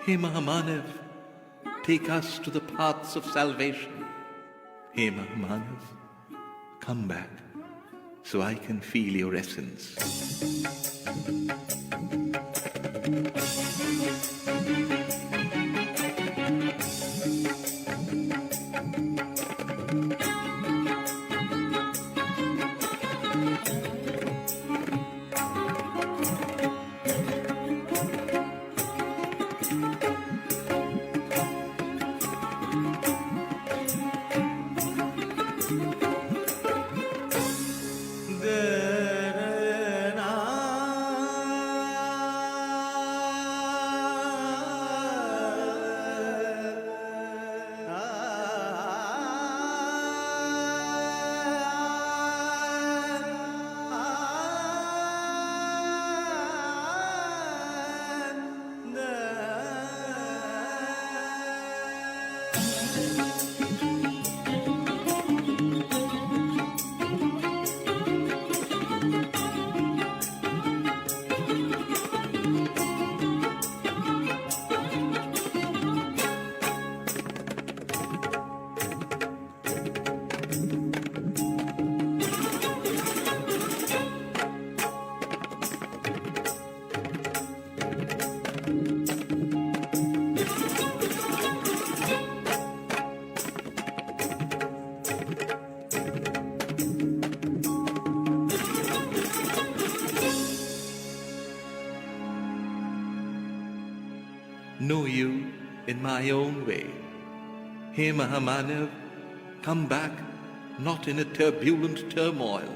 Hey Mahamanev, take us to the paths of salvation. Hey Mahamanev, come back so I can feel your essence. Know you in my own way. Hey Mahamanev, come back not in a turbulent turmoil,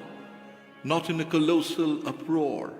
not in a colossal uproar.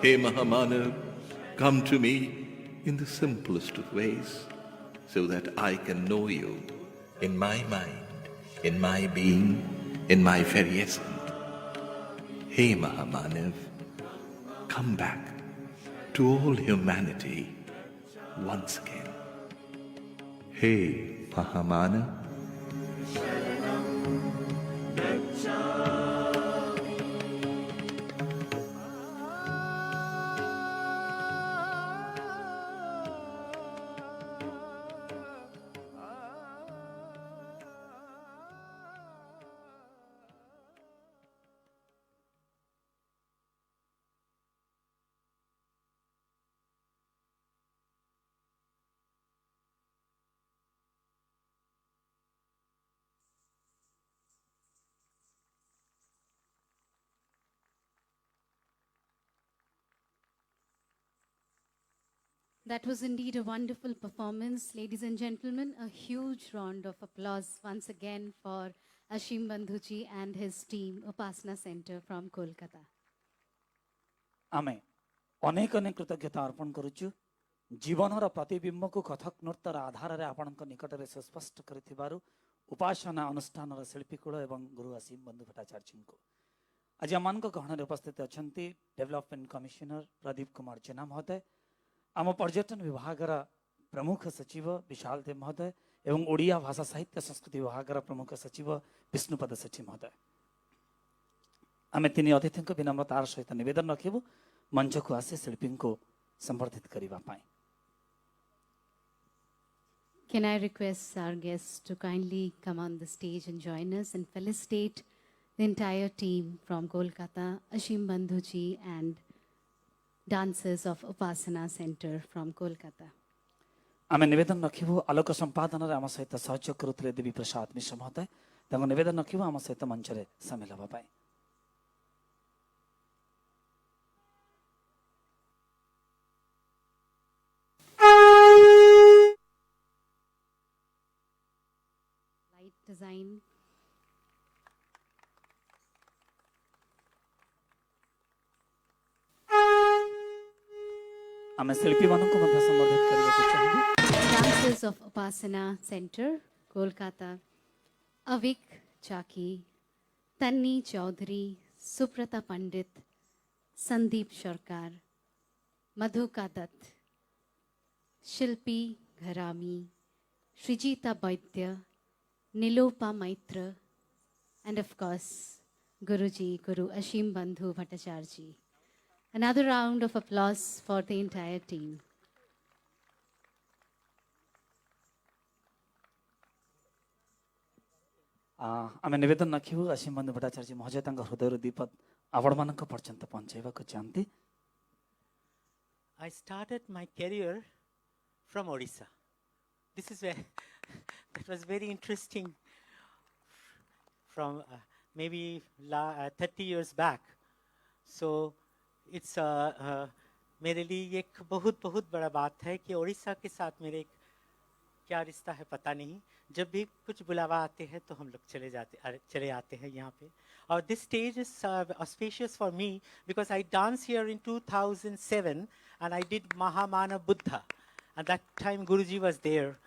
Hey Mahamanav, come to me in the simplest of ways, so that I can know you in my mind, in my being, in my very essence. Hey Mahamanav, come back to all humanity once again. Hey Mahamanav. That was indeed a wonderful performance. Ladies and gentlemen, a huge round of applause once again for Ashim Bandhuji and his team, Upasana Center from Kolkata. ଆମେ ଅନେକ ଅନେକ କୃତଜ୍ଞତା ଅର୍ପଣ କରୁଛୁ ଜୀବନର ପ୍ରତିବିମ୍ବକୁ କଥକ ନୃତ୍ୟର ଆଧାରରେ ଆପଣଙ୍କ ନିକଟରେ ସୁସ୍ପଷ୍ଟ କରିଥିବାରୁ ଉପାସନା ଅନୁଷ୍ଠାନର ଶିଳ୍ପୀକୁଳ ଏବଂ ଗୁରୁ ଅସୀମ ବନ୍ଧୁ ଭଟ୍ଟାଚାର୍ଯ୍ୟଙ୍କୁ ଆଜି ଆମମାନଙ୍କ ଗହଣରେ ଉପସ୍ଥିତ ଅଛନ୍ତି ଡେଭଲପମେଣ୍ଟ କମିଶନର ପ୍ରଦୀପ କୁମାର ଜେନା ମହୋଦୟ ଆମ ପର୍ଯ୍ୟଟନ ବିଭାଗର ପ୍ରମୁଖ ସଚିବ ବିଶାଲ ଦେବ ମହୋଦୟ ଏବଂ ଓଡ଼ିଆ ଭାଷା ସାହିତ୍ୟ ସଂସ୍କୃତି ବିଭାଗର ପ୍ରମୁଖ ସଚିବ ବିଷ୍ଣୁପଦ ସେଠୀ ମହୋଦୟ ଆମେ ତିନି ଅତିଥିଙ୍କୁ ବିନମ୍ରତାର ସହିତ ନିବେଦନ ରଖିବୁ ମଞ୍ଚକୁ ଆସି ଶିଳ୍ପୀଙ୍କୁ ସମ୍ବର୍ଦ୍ଧିତ କରିବା ପାଇଁ Can I request our guests to kindly come on the stage and join us and felicitate the entire team from Kolkata, Ashim Bandhuji and dancers of Upasana Center from Kolkata. ଆମେ ନିବେଦନ ରଖିବୁ ଆଲୋକ ସମ୍ପାଦନରେ ଆମ ସହିତ ସହଯୋଗ କରୁଥିଲେ ଦେବୀ ପ୍ରସାଦ ମିଶ୍ର ମହୋଦୟ ତାଙ୍କୁ ନିବେଦନ ରଖିବୁ ଆମ ସହିତ ମଞ୍ଚରେ ସାମିଲ ହେବା ପାଇଁ Light design. ଆମେ ଶିଳ୍ପୀମାନଙ୍କୁ ମଧ୍ୟ ସମ୍ବର୍ଦ୍ଧିତ କରିବାକୁ ଚାହିଁବୁ Dancers of Upasana Center, Kolkata, Avik Chaki, Tanni Chaudhary, Suprata Pandit, Sandeep Sharkar, Madhuka Dutt, Shilpi Gharami, Srijita Baidya, Nilopa Maitra, and of course, Guruji, Guru Ashim Bandhu Bhattacharya. Another round of applause for the entire team. ଆମେ ନିବେଦନ ରଖିବୁ ଅସୀମ ବନ୍ଧୁ ଭଟ୍ଟାଚାର୍ଯ୍ୟ ମହୋଦୟ ତାଙ୍କ ହୃଦୟରୁ ଦୀପଦ ଆପଣମାନଙ୍କ ପର୍ଯ୍ୟନ୍ତ ପହଞ୍ଚାଇବାକୁ ଚାହାନ୍ତି I started my career from Odisha. This is where that was very interesting. From maybe 30 years back. So it's मेरे लिए एक बहुत बहुत बड़ा बात है कि उड़ीसा के साथ मेरे एक क्या रिश्ता है पता नहीं जब भी कुछ बुलावा आते हैं तो हम लोग चले आते हैं यहाँ पे और this stage is auspicious for me because I danced here in 2007 and I did Mahamana Buddha and that time Guruji was there,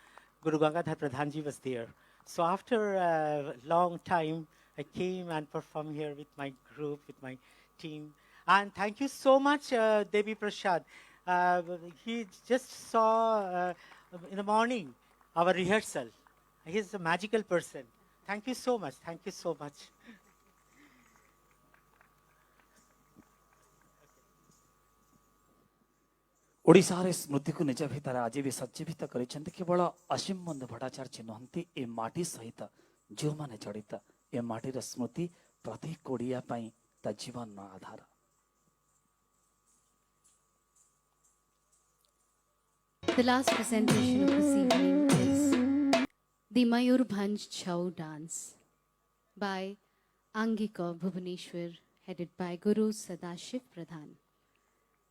Guru Gangadhar Pradhan ji was there. So after a long time I came and performed here with my group, with my team. And thank you so much, Devi Prasad. He just saw in the morning our rehearsal. He's a magical person. Thank you so much. Thank you so much. ଓଡ଼ିଶାର ସ୍ମୃତିକୁ ନିଜ ଭିତରେ ଆଜି ବି ସଜ୍ଜୀବିତ କରିଛନ୍ତି କେବଳ ଅସୀମ ବନ୍ଧୁ ଭଟ୍ଟାଚାର୍ଯ୍ୟ ନୁହନ୍ତି ଏ ମାଟି ସହିତ ଯେଉଁମାନେ ଜଡ଼ିତ ଏ ମାଟିର ସ୍ମୃତି ପ୍ରତ୍ୟେକ ଓଡ଼ିଆ ପାଇଁ ତା ଜୀବନର ଆଧାର The last presentation of this evening is the Mayurbhanj Chhau dance by Angika Bhubaneswar, headed by Guru Sadashiv Pradhan.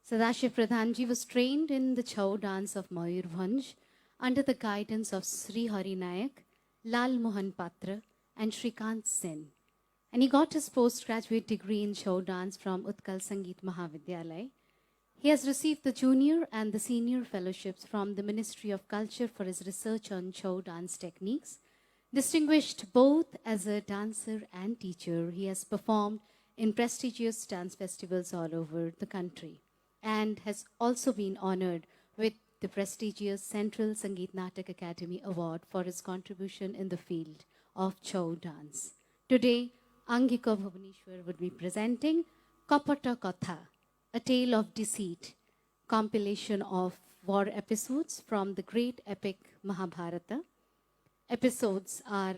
Sadashiv Pradhanji was trained in the Chhau dance of Mayurbhanj under the guidance of Sri Hari Nayak, Lal Mohan Patra, and Shrikant Sen. And he got his postgraduate degree in Chhau dance from Utkal Sangeet Mahavidyalaya. He has received the junior and the senior fellowships from the Ministry of Culture for his research on Chhau dance techniques. Distinguished both as a dancer and teacher, he has performed in prestigious dance festivals all over the country and has also been honored with the prestigious Central Sangeet Natak Academy Award for his contribution in the field of Chhau dance. Today, Angika Bhubaneswar would be presenting Kapata Katha, a tale of deceit, compilation of war episodes from the great epic Mahabharata. Episodes are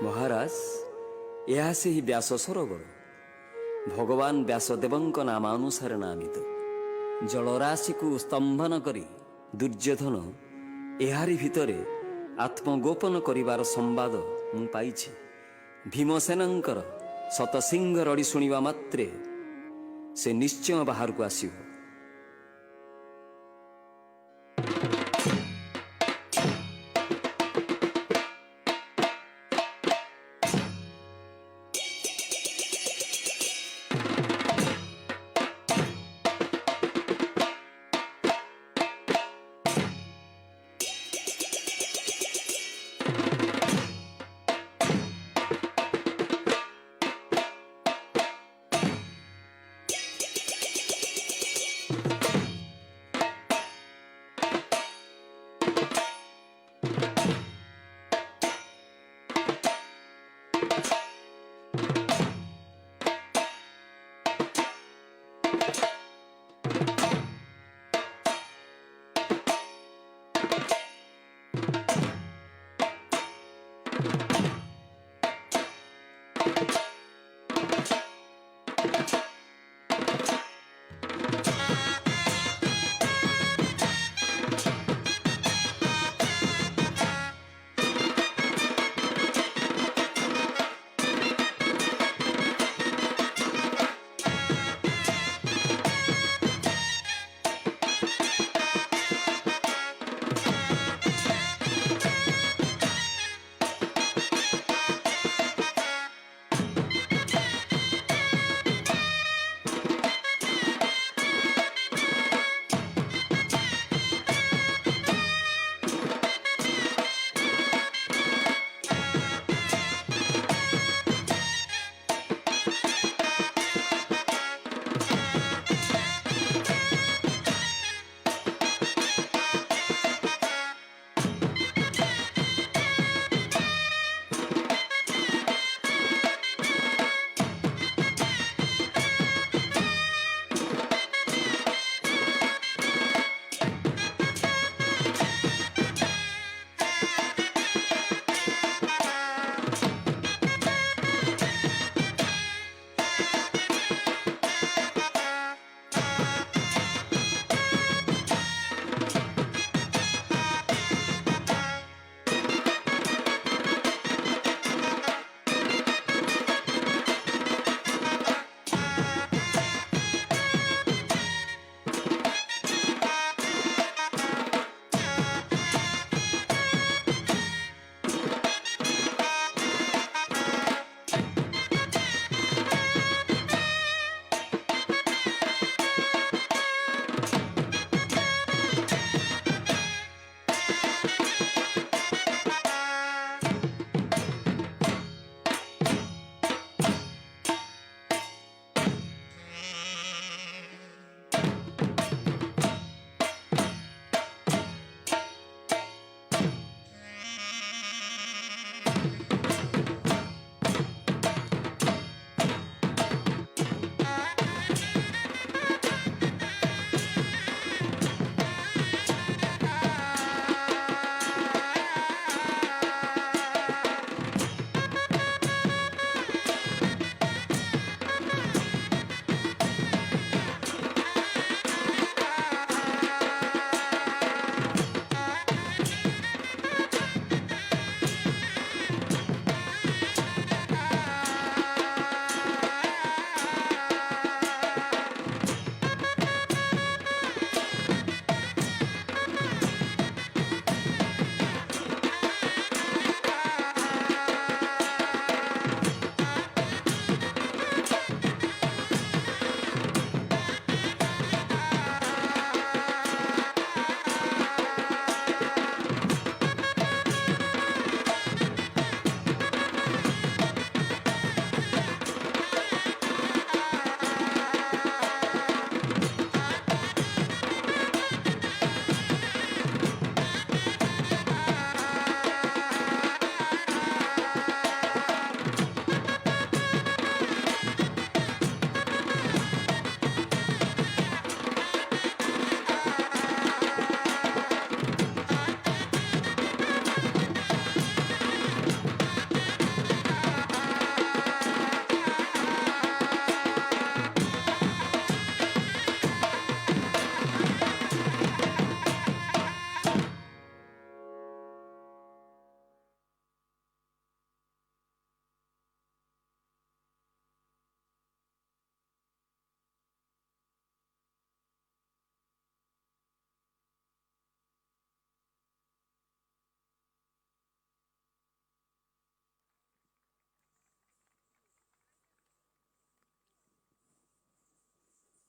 महाराज, ଏହା ସେହି ବ୍ୟାସ ସରୋବର। ଭଗବାନ ବ୍ୟାସଦେବଙ୍କ ନାମାନୁସାରେ ନାମିତ। ଜଳରାଶିକୁ ସ୍ତମ୍ଭନ କରି ଦୁର୍ଯ୍ୟୋଧନ ଏହାରି ଭିତରେ ଆତ୍ମଗୋପନ କରିବାର ସମ୍ବାଦ ମୁଁ ପାଇଛି। ଭୀମସେନଙ୍କର ଶତସିଂହ ରଡ଼ି ଶୁଣିବା ମାତ୍ରେ ସେ ନିଶ୍ଚୟ ବାହାରକୁ ଆସିବ।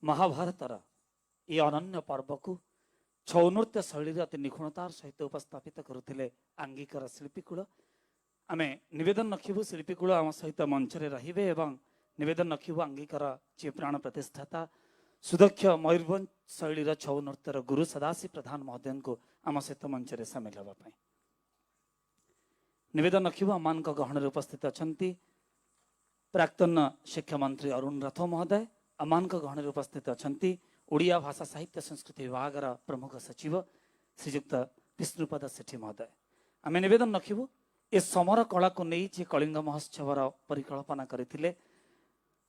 ମହାଭାରତର ଏ ଅନନ୍ୟ ପର୍ବକୁ ଛଉ ନୃତ୍ୟ ଶୈଳୀରେ ଅତି ନିଖୁଣତାର ସହିତ ଉପସ୍ଥାପିତ କରୁଥିଲେ ଆଙ୍ଗିକର ଶିଳ୍ପୀକୁଳ। ଆମେ ନିବେଦନ ରଖିବୁ ଶିଳ୍ପୀକୁଳ ଆମ ସହିତ ମଞ୍ଚରେ ରହିବେ ଏବଂ ନିବେଦନ ରଖିବୁ ଆଙ୍ଗିକର ଯିଏ ପ୍ରାଣ ପ୍ରତିଷ୍ଠାତା ସୁଦକ୍ଷ ମୟୂରଭଞ୍ଜ ଶୈଳୀର ଛଉ ନୃତ୍ୟର ଗୁରୁ ସଦାଶିବ ପ୍ରଧାନ ମହୋଦୟଙ୍କୁ ଆମ ସହିତ ମଞ୍ଚରେ ସାମିଲ ହେବା ପାଇଁ ନିବେଦନ ରଖିବୁ। ଆମମାନଙ୍କ ଗହଣରେ ଉପସ୍ଥିତ ଅଛନ୍ତି ପ୍ରାକ୍ତନ ଶିକ୍ଷାମନ୍ତ୍ରୀ ଅରୁଣ ରାଥୋ ମହୋଦୟ। ଆମମାନଙ୍କ ଗହଣରେ ଉପସ୍ଥିତ ଅଛନ୍ତି ଓଡ଼ିଆ ଭାଷା ସାହିତ୍ୟ ସଂସ୍କୃତି ବିଭାଗର ପ୍ରମୁଖ ସଚିବ ଶ୍ରୀଯୁକ୍ତ ବିଷ୍ଣୁପଦ ସେଠୀ ମହୋଦୟ। ଆମେ ନିବେଦନ ରଖିବୁ ଏ ସମର କଳାକୁ ନେଇ ଯେ କଳିଙ୍ଗ ମହୋତ୍ସବର ପରିକଳ୍ପନା କରିଥିଲେ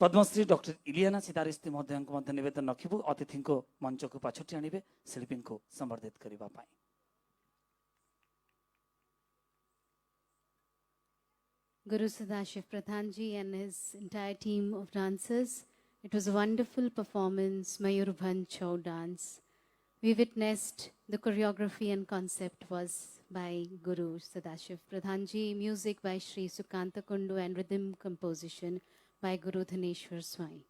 ପଦ୍ମଶ୍ରୀ ଡକ୍ଟର ଇଲିଆନା ସିଦାରିସ୍ତି ମହୋଦୟଙ୍କୁ ମଧ୍ୟ ନିବେଦନ ରଖିବୁ ଅତିଥିଙ୍କୁ ମଞ୍ଚକୁ ପାଛୋଟି ଆଣିବେ ଶିଳ୍ପୀଙ୍କୁ ସମ୍ବର୍ଦ୍ଧିତ କରିବା ପାଇଁ। Guru Sadashiv Pradhanji and his entire team of dancers. It was a wonderful performance, Mayurbhanj Chau dance. We witnessed the choreography and concept was by Guru Sadashiv Pradhanji, music by Sri Sukanta Kundu and rhythm composition by Guru Dhaneshwar Swami.